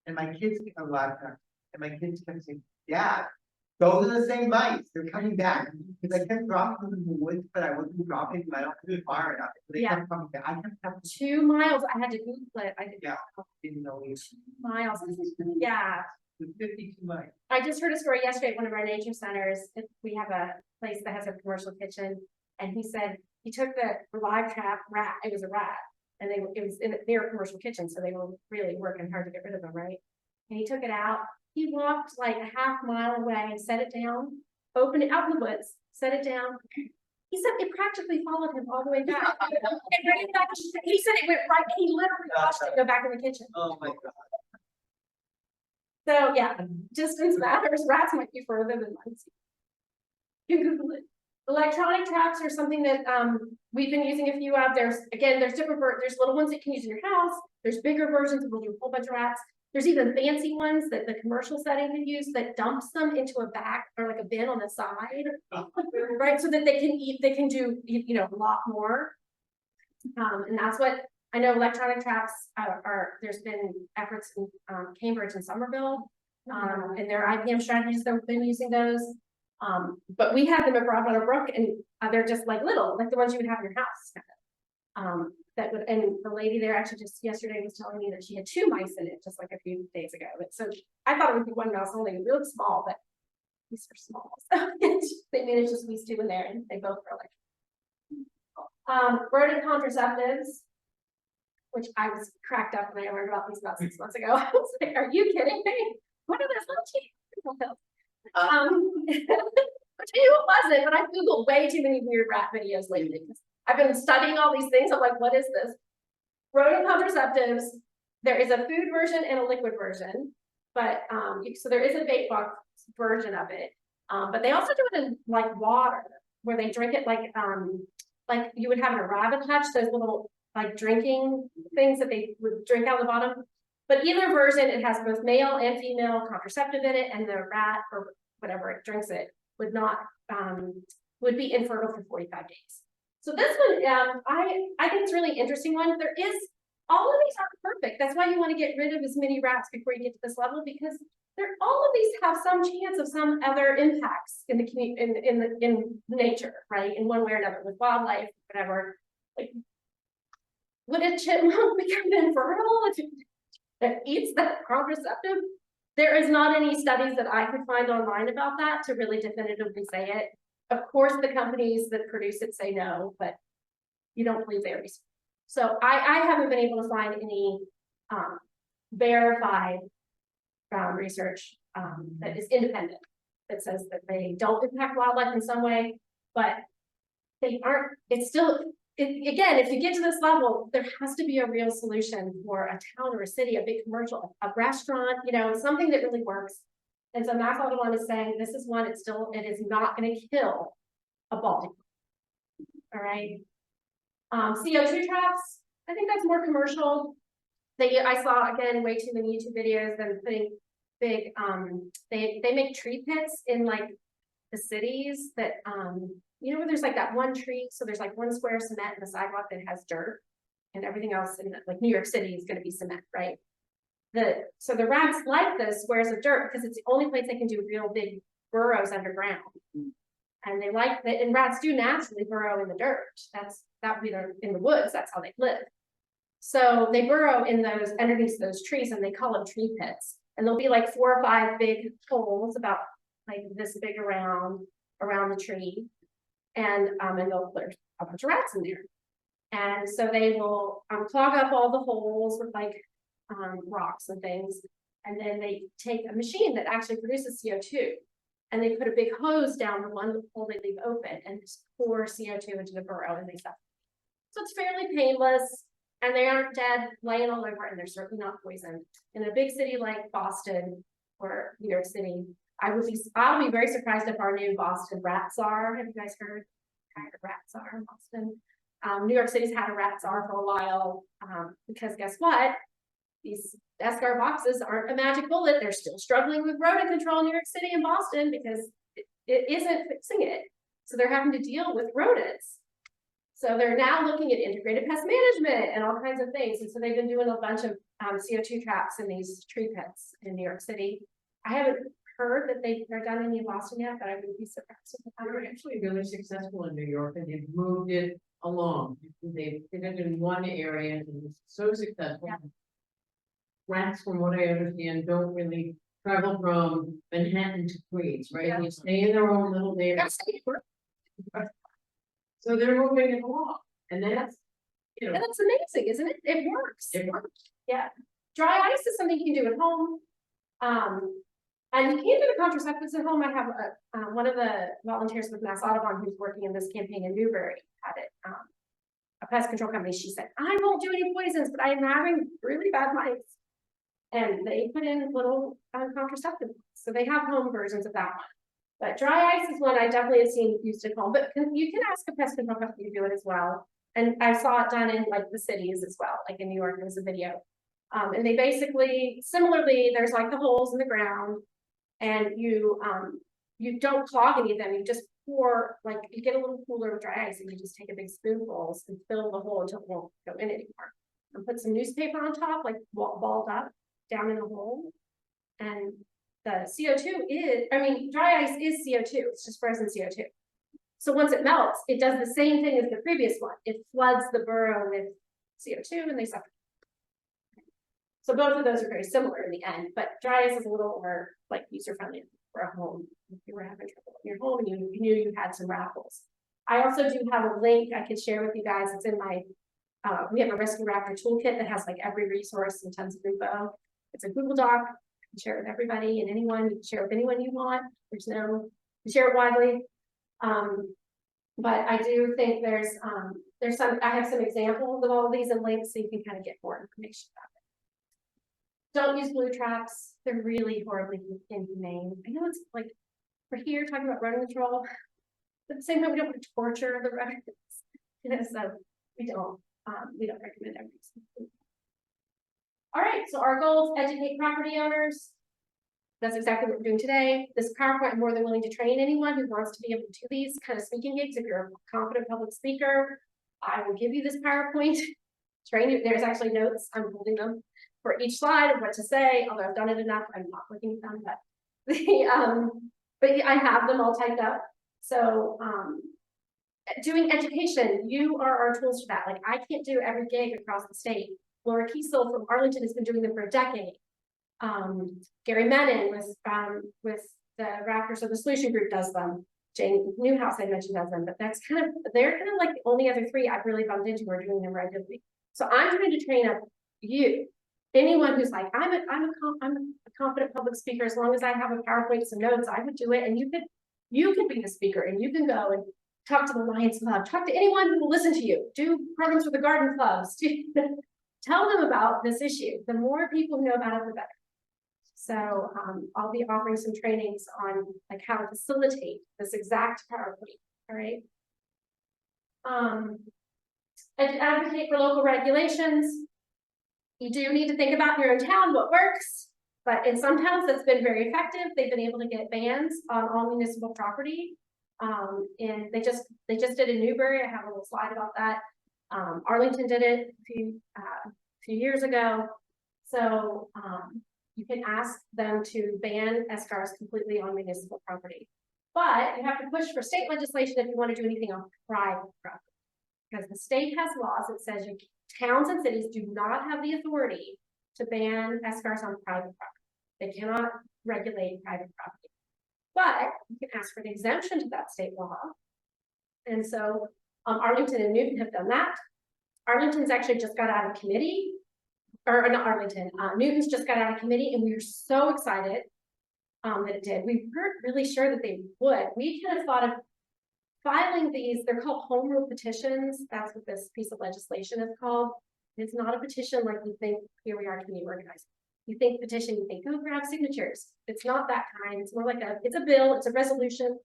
S4: and my kids a lot of times, and my kids kept saying, "Dad, those are the same mice. They're coming back." Because I kept dropping them in the woods, but I wasn't dropping them. I don't do it far enough. So they kept coming back. I kept
S2: 2 miles. I had to Google it. I
S4: didn't know it
S2: 2 miles. Yeah.
S4: was 52 mice.
S2: I just heard a story yesterday at one of our nature centers. We have a place that has a commercial kitchen, and he said he took the live trap rat. It was a rat, and it was in their commercial kitchen, so they were really working hard to get rid of them, right? And he took it out. He walked like a half mile away and set it down, opened it out in the woods, set it down. He said it practically followed him all the way back. And bring it back. He said it went right. He literally watched it go back in the kitchen.
S4: Oh my god.
S2: So yeah, distance matters. Rats might be further than mice. You can Google it. Electronic traps are something that we've been using a few of. There's different there's little ones that you can use in your house. There's bigger versions that will do a whole bunch of rats. There's even fancy ones that the commercial setting can use that dumps them into a bag or like a bin on the side, right? So that they can do, you know, a lot more. And that's what, I know electronic traps there's been efforts in Cambridge and Somerville. And their IPM strategies, they've been using those. But we had them at Broadwater Brook, and they're just like little, like the ones you would have in your house. That would, and the lady there actually just yesterday was telling me that she had 2 mice in it just like a few days ago. But so I thought it would be 1 mouse only, it looked small, but these are small. So they managed to squeeze 2 in there, and they both were like rodent contraceptives, which I was cracked up when I learned about these about 6 months ago. I was like, are you kidding me? What are those little cheap pills? Which I knew it wasn't, but I Googled way too many weird rat videos lately. I've been studying all these things. I'm like, what is this? Rodent contraceptives. There is a food version and a liquid version, but so there is a bait box version of it. But they also do it in like water, where they drink it like you would have in a rabbit hutch, those little like drinking things that they would drink out of the bottom. But either version, it has both male and female contraceptive in it, and the rat or whatever it drinks it would not would be infertile for 45 days. So this one, I think it's a really interesting one. There is, all of these aren't perfect. That's why you want to get rid of as many rats before you get to this level, because all of these have some chance of some other impacts in the community, in nature, right? In one way or another, with wildlife, whatever. Like, would a chipmunk become infertile if it eats that contraceptive? There is not any studies that I could find online about that to really definitively say it. Of course, the companies that produce it say no, but you don't believe their research. So I haven't been able to find any verified research that is independent that says that they don't impact wildlife in some way, but they aren't. It's still, again, if you get to this level, there has to be a real solution for a town or a city, a big commercial, a restaurant, you know, something that really works. And so Mass Audubon is saying this is one, it is not going to kill a bald eagle. All right. CO2 traps, I think that's more commercial. I saw again way too many YouTube videos them putting big they make tree pits in like the cities that you know, where there's like that one tree, so there's like 1 square of cement in the sidewalk that has dirt, and everything else in like New York City is going to be cement, right? So the rats like those squares of dirt because it's the only place they can do real big burrows underground. And they like that, and rats do naturally burrow in the dirt. That would be in the woods, that's how they live. So they burrow in those underneath those trees, and they call them tree pits. And there'll be like 4 or 5 big holes about like this big around the tree. And there's a bunch of rats in there. And so they will clog up all the holes with like rocks and things. And then they take a machine that actually produces CO2. And they put a big hose down the one hole they leave open and just pour CO2 into the burrow, and they suck. So it's fairly painless, and they aren't dead laying all over, and they're certainly not poisoned. In a big city like Boston or New York City, I'll be very surprised if our new Boston rat czar, have you guys heard? Rat czar in Boston. New York City's had a rat czar for a while, because guess what? These Escar boxes aren't a magic bullet. They're still struggling with rodent control in New York City and Boston because it isn't fixing it. So they're having to deal with rodents. So they're now looking at integrated pest management and all kinds of things. And so they've been doing a bunch of CO2 traps in these tree pits in New York City. I haven't heard that they're done any in Boston yet, but I would be surprised.
S5: They were actually really successful in New York, and they've moved it along. They did it in one area, and it was so successful.
S2: Yeah.
S5: Rats, from what I understand, don't really travel from Manhattan to Queens, right?
S2: Yeah.
S5: They stay in their own little area. So they're moving it along, and that's, you know,
S2: And that's amazing, isn't it? It works.
S5: it works.
S2: Yeah. Dry ice is something you can do at home. And you can do the contraceptives at home. I have one of the volunteers with Mass Audubon who's working in this campaign in Newbury had it. A pest control company, she said, I won't do any poisons, but I am having really bad mites. And they put in little contraceptives. So they have home versions of that one. But dry ice is one I definitely have seen used at home. But you can ask a pest control company to do it as well. And I saw it done in like the cities as well. Like in New York, there was a video. And they basically, similarly, there's like the holes in the ground. And you don't clog any of them. You just pour, like, you get a little cooler with dry ice and you just take a big spoonful and fill the hole until it won't go in anymore. And put some newspaper on top, like balled up down in the hole. And the CO2 is, I mean, dry ice is CO2, it's just frozen CO2. So once it melts, it does the same thing as the previous one. It floods the burrow with CO2 and they suffocate. So both of those are very similar in the end, but dry ice is a little more like user friendly for a home. If you were having trouble in your home and you knew you had some raffles. I also do have a link I could share with you guys. It's in my, we have a Rescue Raptor toolkit that has like every resource and tons of info. It's a Google Doc. You can share it with everybody and anyone. You can share it with anyone you want. There's no, you share it widely. But I do think there's some, I have some examples of all of these and links so you can kind of get more information about it. Don't use glue traps. They're really horribly inhumane. I know it's like, we're here talking about rodent control, but at the same time, we don't want to torture the rodents. You know, so we don't recommend everything. All right, so our goals, educate property owners. That's exactly what we're doing today. This PowerPoint, I'm more than willing to train anyone who wants to be able to do these kind of speaking gigs. If you're a confident public speaker, I will give you this PowerPoint. Train you. There's actually notes. I'm holding them for each slide of what to say. Although I've done it enough, I'm not looking at them. But I have them all typed up. So doing education, you are our tools for that. Like I can't do every gig across the state. Laura Kiesel from Arlington has been doing them for a decade. Gary Menon with the Raptors of the Solution Group does them. Jane Newhouse I mentioned does them, but they're kind of like the only other three I've really bumped into who are doing them regularly. So I'm trying to train up you, anyone who's like, I'm a confident public speaker. As long as I have a PowerPoint, some notes, I would do it. And you could be the speaker and you can go and talk to the Lions Club, talk to anyone who will listen to you, do programs for the garden clubs, tell them about this issue. The more people who know about it, the better. So I'll be offering some trainings on like how to facilitate this exact PowerPoint. All right. And advocate for local regulations. You do need to think about your own town, what works, but in some towns that's been very effective. They've been able to get bans on all municipal property. And they just did in Newbury. I have a little slide about that. Arlington did it a few years ago. So you can ask them to ban escars completely on municipal property. But you have to push for state legislation if you want to do anything on private property. Because the state has laws that says towns and cities do not have the authority to ban escars on private property. They cannot regulate private property. But you can ask for an exemption to that state law. And so Arlington and Newton have done that. Arlington's actually just got out of committee, or not Arlington, Newton's just got out of committee, and we were so excited that it did. We weren't really sure that they would. We kind of thought of filing these, they're called home rule petitions. That's what this piece of legislation is called. It's not a petition like you think, here we are, community organizing. You think petition, you think, oh, grab signatures. It's not that kind. It's more like it's a bill, it's a resolution.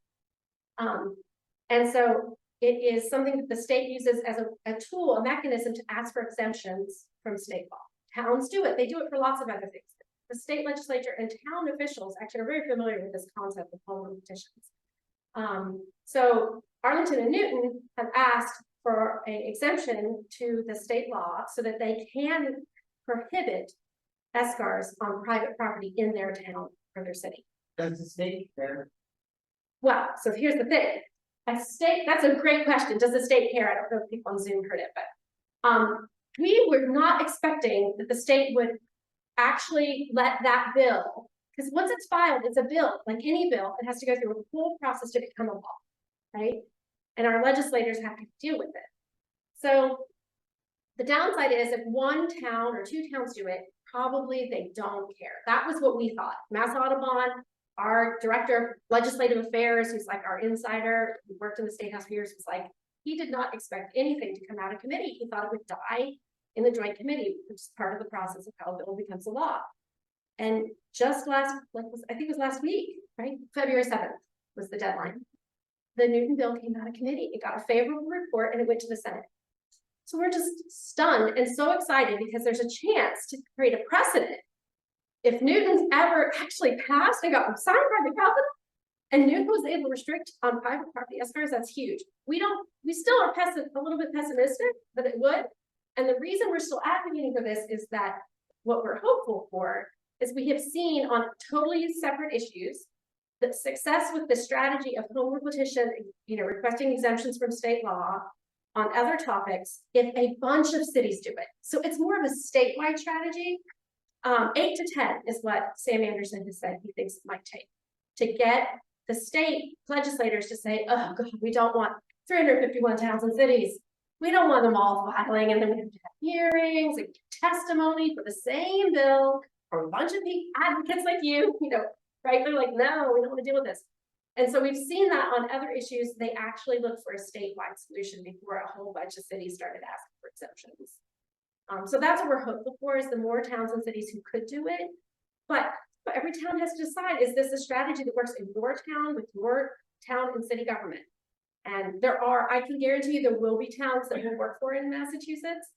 S2: And so it is something that the state uses as a tool, a mechanism to ask for exemptions from state law. Towns do it. They do it for lots of other things. The state legislature and town officials actually are very familiar with this concept of home rule petitions. So Arlington and Newton have asked for an exemption to the state law so that they can prohibit escars on private property in their town or their city.
S4: Does the state care?
S2: Well, so here's the thing. That's a great question. Does the state care? I don't know if people on Zoom heard it, but we were not expecting that the state would actually let that bill, because once it's filed, it's a bill, like any bill, it has to go through a whole process to become a law, right? And our legislators have to deal with it. So the downside is if one town or two towns do it, probably they don't care. That was what we thought. Mass Audubon, our director of legislative affairs, who's like our insider, who worked in the State House for years, was like, he did not expect anything to come out of committee. He thought it would die in the joint committee, which is part of the process of how a bill becomes a law. And just I think it was last week, right? February 7th was the deadline. The Newton bill came out of committee. It got a favorable report and it went to the Senate. So we're just stunned and so excited because there's a chance to create a precedent. If Newton's ever actually passed and got signed by the governor, And Newton was able to restrict on private property SCARs, that's huge. We still are a little bit pessimistic that it would. And the reason we're still advocating for this is that what we're hopeful for is we have seen on totally separate issues the success with the strategy of home rule petition, requesting exemptions from state law on other topics, if a bunch of cities do it. So it's more of a statewide strategy. 8 to 10 is what Sam Anderson has said he thinks it might take to get the state legislators to say, oh God, we don't want 351 towns and cities. We don't want them all filing, and then we have to have hearings and testimony for the same bill for a bunch of advocates like you, right? They're like, no, we don't want to deal with this. And so we've seen that on other issues, they actually look for a statewide solution before a whole bunch of cities started asking for exemptions. So that's what we're hopeful for, is the more towns and cities who could do it. But every town has to decide, is this a strategy that works in your town with your town and city government? And I can guarantee you there will be towns that will work for it in Massachusetts.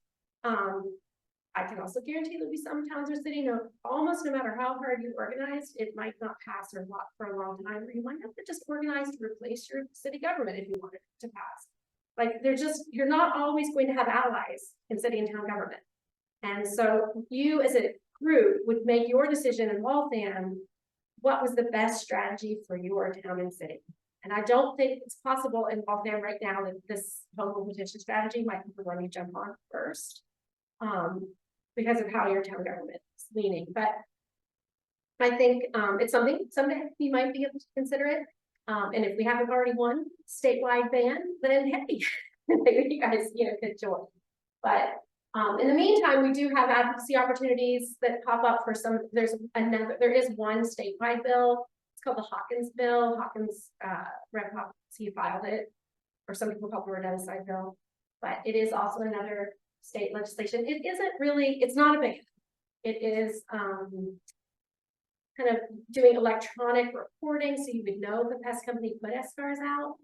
S2: I can also guarantee there'll be some towns or city, almost no matter how hard you organize, it might not pass or not for a long time, or you might have to just organize to replace your city government if you want it to pass. Like you're not always going to have allies in city and town government. And so you as a group would make your decision in Waltham, what was the best strategy for your town and city? And I don't think it's possible in Waltham right now that this home rule petition strategy might be the one you jump on first, because of how your town government is leaning. But I think it's something someday we might be able to consider it. And if we haven't already won statewide ban, then hey, you guys could join. But in the meantime, we do have advocacy opportunities that pop up for some. There is one statewide bill. It's called the Hawkins bill. Hawkins, Rev. Hawkins, he filed it, or some people call it the rodenticide bill. But it is also another state legislation. It isn't really. It's not a big. It is kind of doing electronic reporting, so you would know if the pest company put SCARs out.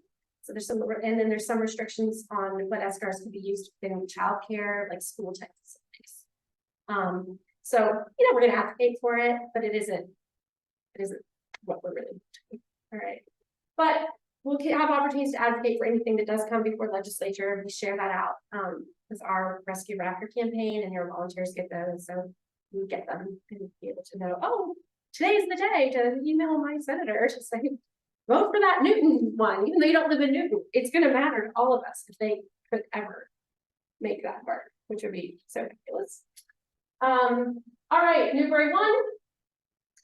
S2: So there's some, and then there's some restrictions on what SCARs can be used in childcare, like school type facilities. So we're going to advocate for it, but it isn't what we're really doing. All right, but we'll have opportunities to advocate for anything that does come before legislature. We share that out as our Rescue Raptor campaign, and your volunteers get those, so we get them and be able to know, oh, today's the day to email my senator to say, vote for that Newton one, even though you don't live in Newton. It's going to matter to all of us if they could ever make that work, which would be so ridiculous. All right, Newbury 1.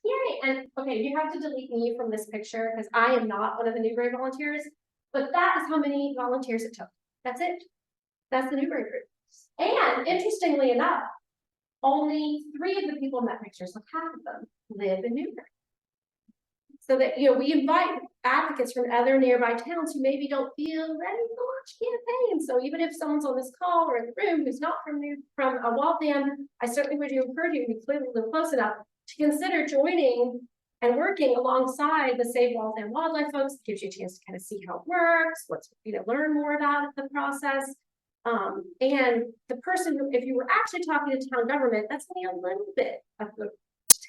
S2: Yay. And okay, you have to delete me from this picture because I am not one of the Newbury volunteers, but that is how many volunteers it took. That's it. That's the Newbury group. And interestingly enough, only 3 of the people in that picture, so half of them, live in Newbury. So that, we invite advocates from other nearby towns who maybe don't feel ready to launch campaigns. So even if someone's on this call or in the room who's not from Waltham, I certainly would encourage you, if you clearly live close enough, to consider joining and working alongside the Save Waltham Wildlife folks. It gives you a chance to kind of see how it works, learn more about the process. And the person who, if you were actually talking to town government, that's only a little bit of the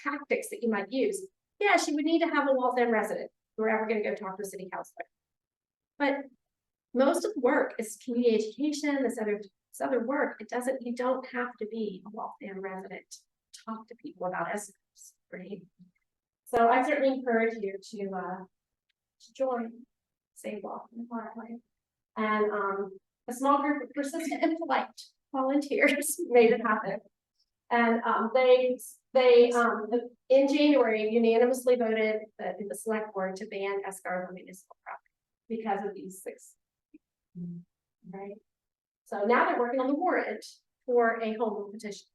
S2: tactics that you might use. Yeah, she would need to have a Waltham resident. We're ever going to go talk to a city councilor. But most of the work is community education, this other work. You don't have to be a Waltham resident to talk to people about SCARs, right? So I certainly encourage you to join Save Waltham Wildlife. And a small group of persistent and polite volunteers made it happen. And they in January unanimously voted in the select board to ban SCARs on municipal property because of these 6. Right. So now they're working on the warrant for a home rule petition,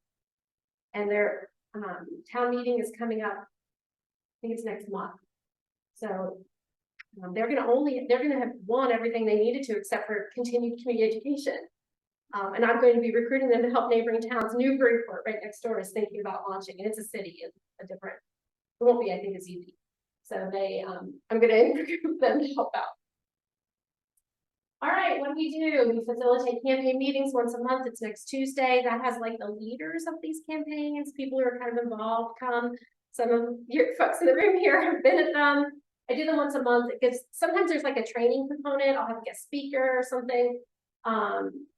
S2: and their town meeting is coming up. I think it's next month. So they're going to have won everything they needed to, except for continued community education. And I'm going to be recruiting them to help neighboring towns. Newburyport, right next door, is thinking about launching, and it's a city, it's a different. It won't be, I think, as easy. So they, I'm going to recruit them to help out. All right, what do? We facilitate campaign meetings once a month. It's next Tuesday. That has like the leaders of these campaigns, people who are kind of involved come. Some of your folks in the room here have been at them. I do them once a month. It gives, sometimes there's like a training component. I'll have a guest speaker or something.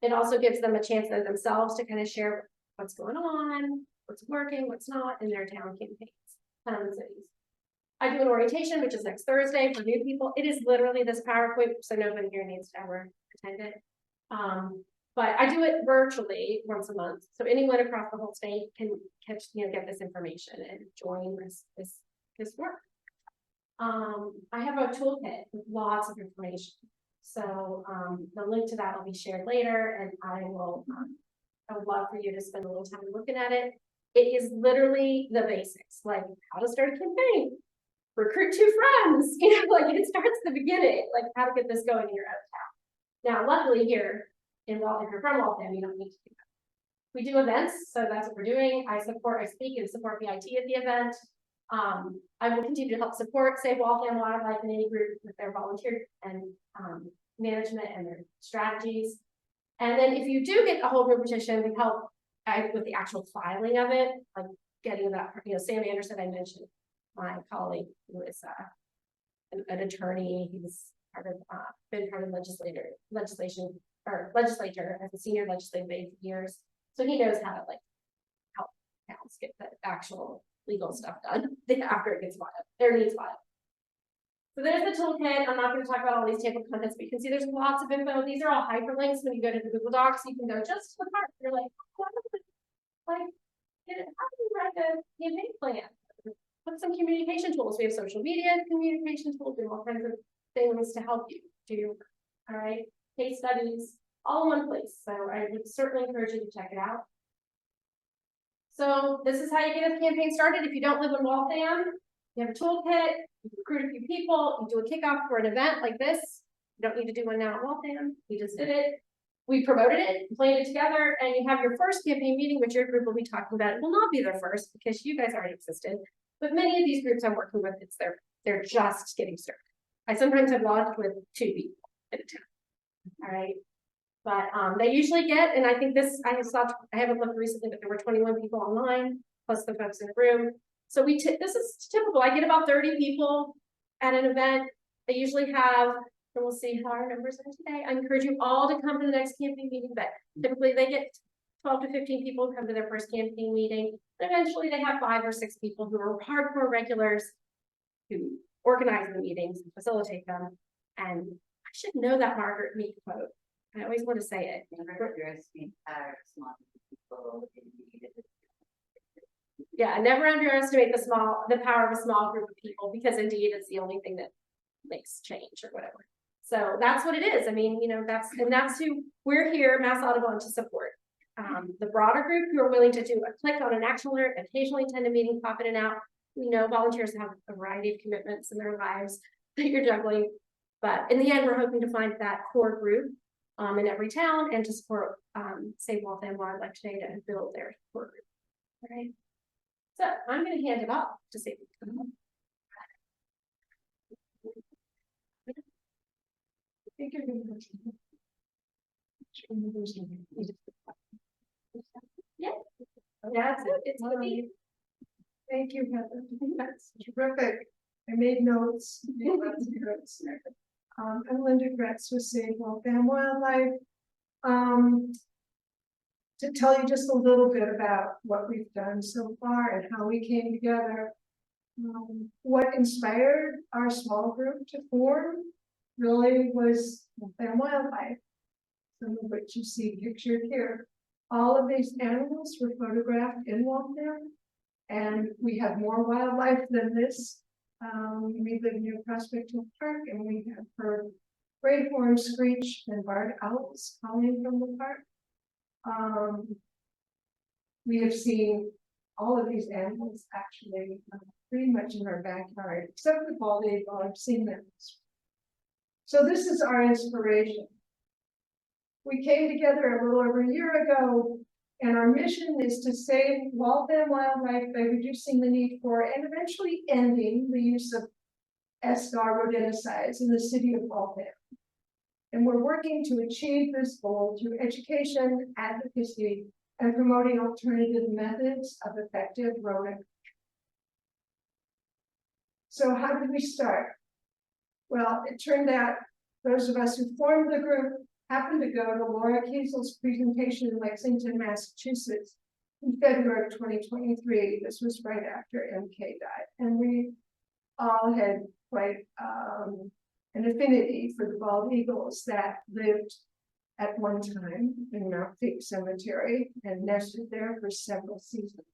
S2: It also gives them a chance to themselves to kind of share what's going on, what's working, what's not in their town campaigns, towns and cities. I do an orientation, which is next Thursday for new people. It is literally this PowerPoint, so nobody here needs to ever attend it. But I do it virtually once a month, so anyone across the whole state can catch, get this information and join this work. I have a toolkit with lots of information. So the link to that will be shared later, and I would love for you to spend a little time looking at it. It is literally the basics, like how to start a campaign, recruit 2 friends, like it starts at the beginning, like how to get this going in your own town. Now, luckily here in Waltham, if you're from Waltham, you don't need to do that. We do events, so that's what we're doing. I speak and support the IT at the event. I will continue to help support Save Waltham Wildlife and any group with their volunteer and management and their strategies. And then if you do get a whole group petition, we help with the actual filing of it, like getting that, Sam Anderson, I mentioned, my colleague who is an attorney. He's been part of legislature as a senior legislative aide for years. So he knows how to help towns get the actual legal stuff done after it gets filed, or needs filed. So there's the toolkit. I'm not going to talk about all these table of contents, but you can see there's lots of info. These are all hyperlinks when you go to the Google Docs. You can go just to the part. You're like, how do you write a campaign plan? Put some communication tools. We have social media communication tools and all kinds of things to help you do your work. All right, case studies, all in one place. So I would certainly encourage you to check it out. So this is how you get a campaign started. If you don't live in Waltham, you have a toolkit, you recruit a few people, you do a kickoff for an event like this. You don't need to do one now at Waltham. We just did it. We promoted it, planned it together, and you have your first campaign meeting, which your group will be talking about. It will not be their first because you guys already existed. But many of these groups I'm working with, they're just getting started. I sometimes have lodged with 2 people at a time. All right. But they usually get, and I think I haven't looked recently, but there were 21 people online, plus the folks in the room. So this is typical. I get about 30 people at an event. They usually have, and we'll see how our numbers are today. I encourage you all to come to the next campaign meeting, but typically they get 12 to 15 people who come to their first campaign meeting. And eventually they have 5 or 6 people who are hardcore regulars who organize the meetings and facilitate them. And I should know that Margaret Mead quote. I always want to say it. Yeah, never underestimate the power of a small group of people, because indeed it's the only thing that makes change or whatever. So that's what it is. I mean, that's who we're here, Mass Audubon, to support. The broader group who are willing to do a click on an action alert, occasionally attend a meeting, pop in and out. We know volunteers have a variety of commitments in their lives that you're juggling, but in the end, we're hoping to find that core group in every town and to support Save Waltham Wildlife today to build their core group. All right. So I'm going to hand it off to Save. Yeah, that's it. It's gonna be.
S3: Thank you, Heather. That's terrific. I made notes. I'm Linda Gretz with Save Waltham Wildlife. To tell you just a little bit about what we've done so far and how we came together. What inspired our small group to form really was Waltham Wildlife, some of which you see pictured here. All of these animals were photographed in Waltham, and we have more wildlife than this. We live near Prospect Hill Park, and we have heard great horn screech and barred owls calling from the park. We have seen all of these animals actually pretty much in our backyard, except the bald eagle. I've seen them. So this is our inspiration. We came together a little over a year ago, and our mission is to save Waltham wildlife by reducing the need for and eventually ending the use of eschar rodenticides in the city of Waltham. And we're working to achieve this goal through education, advocacy, and promoting alternative methods of effective rodent. So how did we start? Well, it turned out those of us who formed the group happened to go to Laura Kiesel's presentation in Lexington, Massachusetts in February of 2023. This was right after MK died. And we all had quite an affinity for the bald eagles that lived at one time in Mount Peak Cemetery and nested there for several seasons.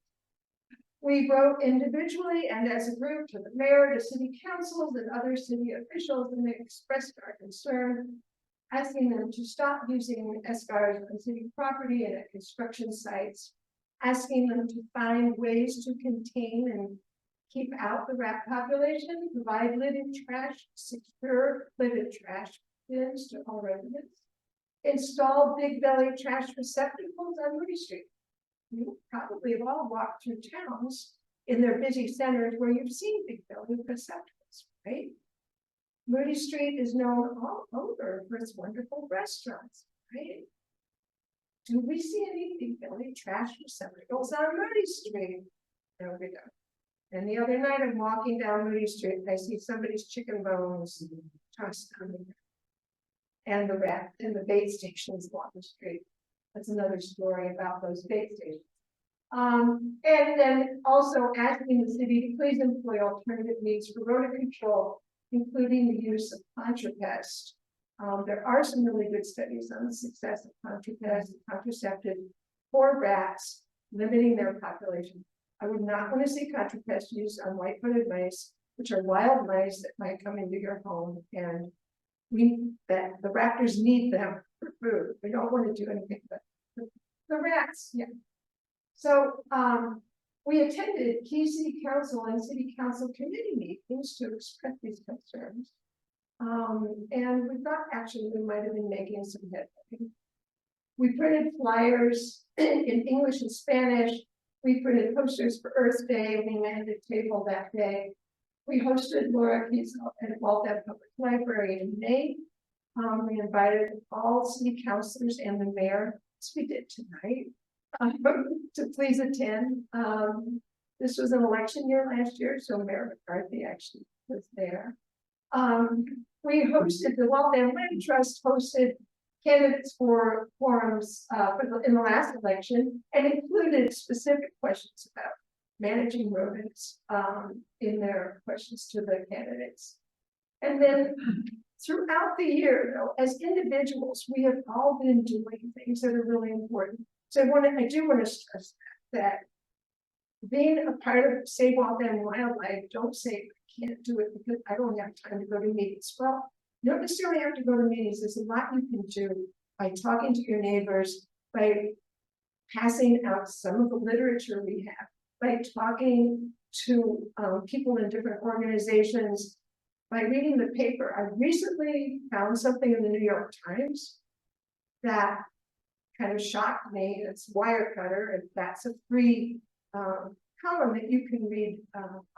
S3: We wrote individually and as a group to the mayor, to city councils and other city officials, and they expressed our concern, asking them to stop using escars on city property and at construction sites, asking them to find ways to contain and keep out the rat population, provide lidded trash, secure lidded trash bins to all residents, install big belly trash receptacles on Moody Street. You probably have all walked through towns in their busy centers where you've seen big belly receptacles, right? Moody Street is known all over for its wonderful restaurants, right? Do we see any big belly trash receptacles on Moody Street? No, we don't. And the other night I'm walking down Moody Street, and I see somebody's chicken bones tossed on the ground. And the rat and the bait stations along the street. That's another story about those bait stations. And then also asking the city to please employ alternative means for rodent control, including the use of contrapest. There are some really good studies on the success of contrapest, contraceptive for rats, limiting their population. I would not want to see contrapest used on white-footed mice, which are wild mice that might come into your home, and the raptors need them for food. We don't want to do anything but the rats, yeah. So we attended key city council and city council committee meetings to express these concerns. And we thought actually we might have been making some headway. We printed flyers in English and Spanish. We printed posters for Earth Day. We manned a table that day. We hosted Laura Kiesel at Waltham Public Library in May. We invited all city councilors and the mayor, as we did tonight, to please attend. This was an election year last year, so Mayor McCarthy actually was there. We hosted, the Waltham Land Trust hosted candidates for forums in the last election and included specific questions about managing rodents in their questions to the candidates. And then throughout the year, though, as individuals, we have all been doing things that are really important. So I do want to stress that being a part of Save Waltham Wildlife, don't say I can't do it because I don't have time to go to meetings. Well, you don't necessarily have to go to meetings. There's a lot you can do by talking to your neighbors, by passing out some of the literature we have, by talking to people in different organizations, by reading the paper. I recently found something in the New York Times that kind of shocked me. It's Wirecutter, and that's a free column that you can read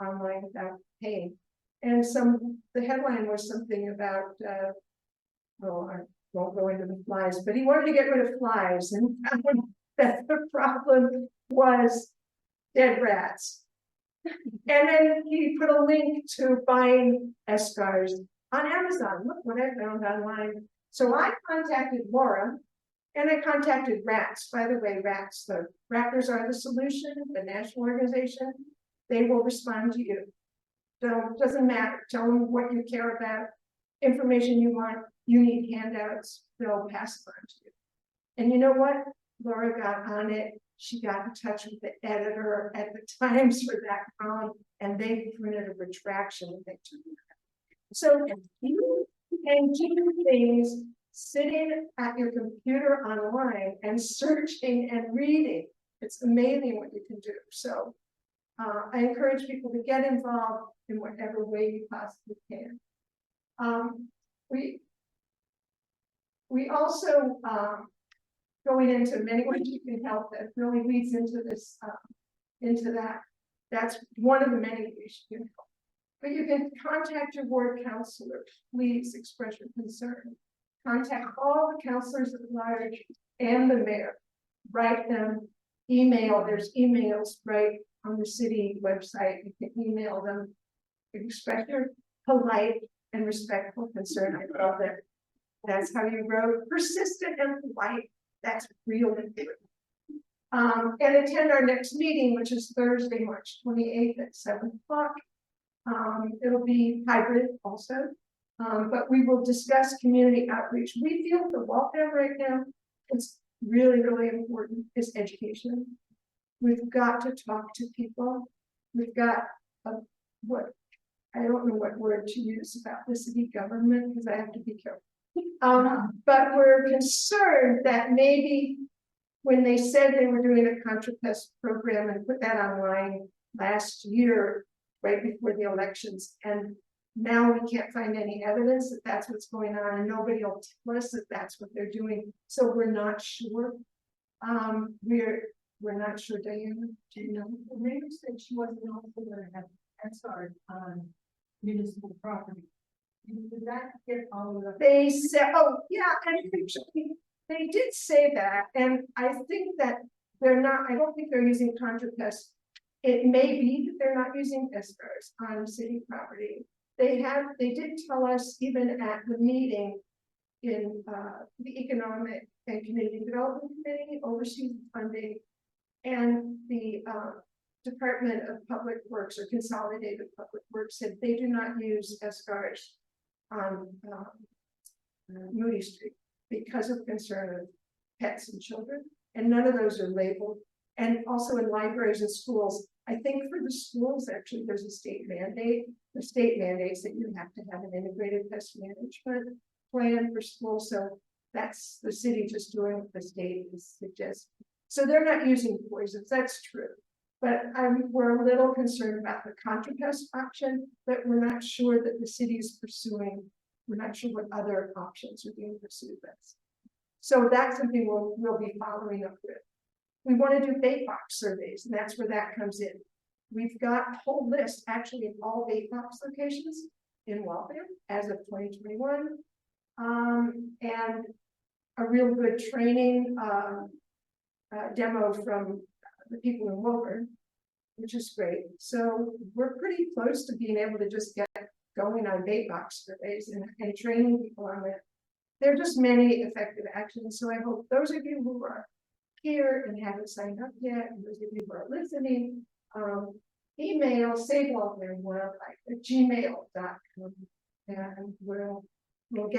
S3: online without paying. And the headline was something about, well, I won't go into the flies, but he wanted to get rid of flies, and found that the problem was dead rats. And then he put a link to buying escars on Amazon. Look what I found online. So I contacted Laura, and I contacted RATS. By the way, RATS, the Raptors are the solution, the national organization. They will respond to you. So it doesn't matter. Tell them what you care about, information you want. You need handouts, they'll pass it on to you. And you know what? Laura got on it. She got in touch with the editor at the Times for that column, and they printed a retraction and they took it. So you can do things sitting at your computer online and searching and reading. It's amazing what you can do. So I encourage people to get involved in whatever way you possibly can. We also going into many ways you can help that really leads into this, into that. That's one of the many ways you can help. But you can contact your ward counselor. Please express your concern. Contact all the counselors at large and the mayor. Write them, email. There's emails right on the city website. You can email them. Express your polite and respectful concern. I thought that that's how you wrote persistent and polite. That's real important. And attend our next meeting, which is Thursday, March 28th at 7 o'clock. It'll be hybrid also, but we will discuss community outreach. We feel for Waltham right now, it's really, really important is education. We've got to talk to people. We've got what I don't know what word to use about the city government because I have to be careful. But we're concerned that maybe when they said they were doing a Contra Pest program and put that online last year, right before the elections, and now we can't find any evidence that that's what's going on, and nobody will tell us that that's what they're doing. So we're not sure. We're not sure, Diana. Do you know?
S5: The mayor said she wasn't also gonna have SR on municipal property. Did that get all of the?
S3: They said, oh, yeah, and actually, they did say that, and I think that they're not, I don't think they're using Contra Pest. It may be that they're not using pesticides on city property. They did tell us even at the meeting in the Economic and Community Development Committee oversees funding and the Department of Public Works or Consolidated Public Works said they do not use SCARs on Moody Street because of concern of pets and children, and none of those are labeled. And also in libraries and schools, I think for the schools, actually, there's a state mandate. The state mandates that you have to have an integrated pest management plan for schools. So that's the city just doing what the state is suggesting. So they're not using poisons, that's true. But we're a little concerned about the Contra Pest option, but we're not sure that the city is pursuing. We're not sure what other options are being pursued with. So that's something we'll be following up with. We want to do bait box surveys, and that's where that comes in. We've got a whole list actually of all bait box locations in Waltham as of 2021. And a real good training demo from the people in Woburn, which is great. So we're pretty close to being able to just get going on bait box surveys and training people on it. There are just many effective actions. So I hope those of you who are here and haven't signed up yet, and those of you who are listening, email savewaltham@gmail.com and we'll get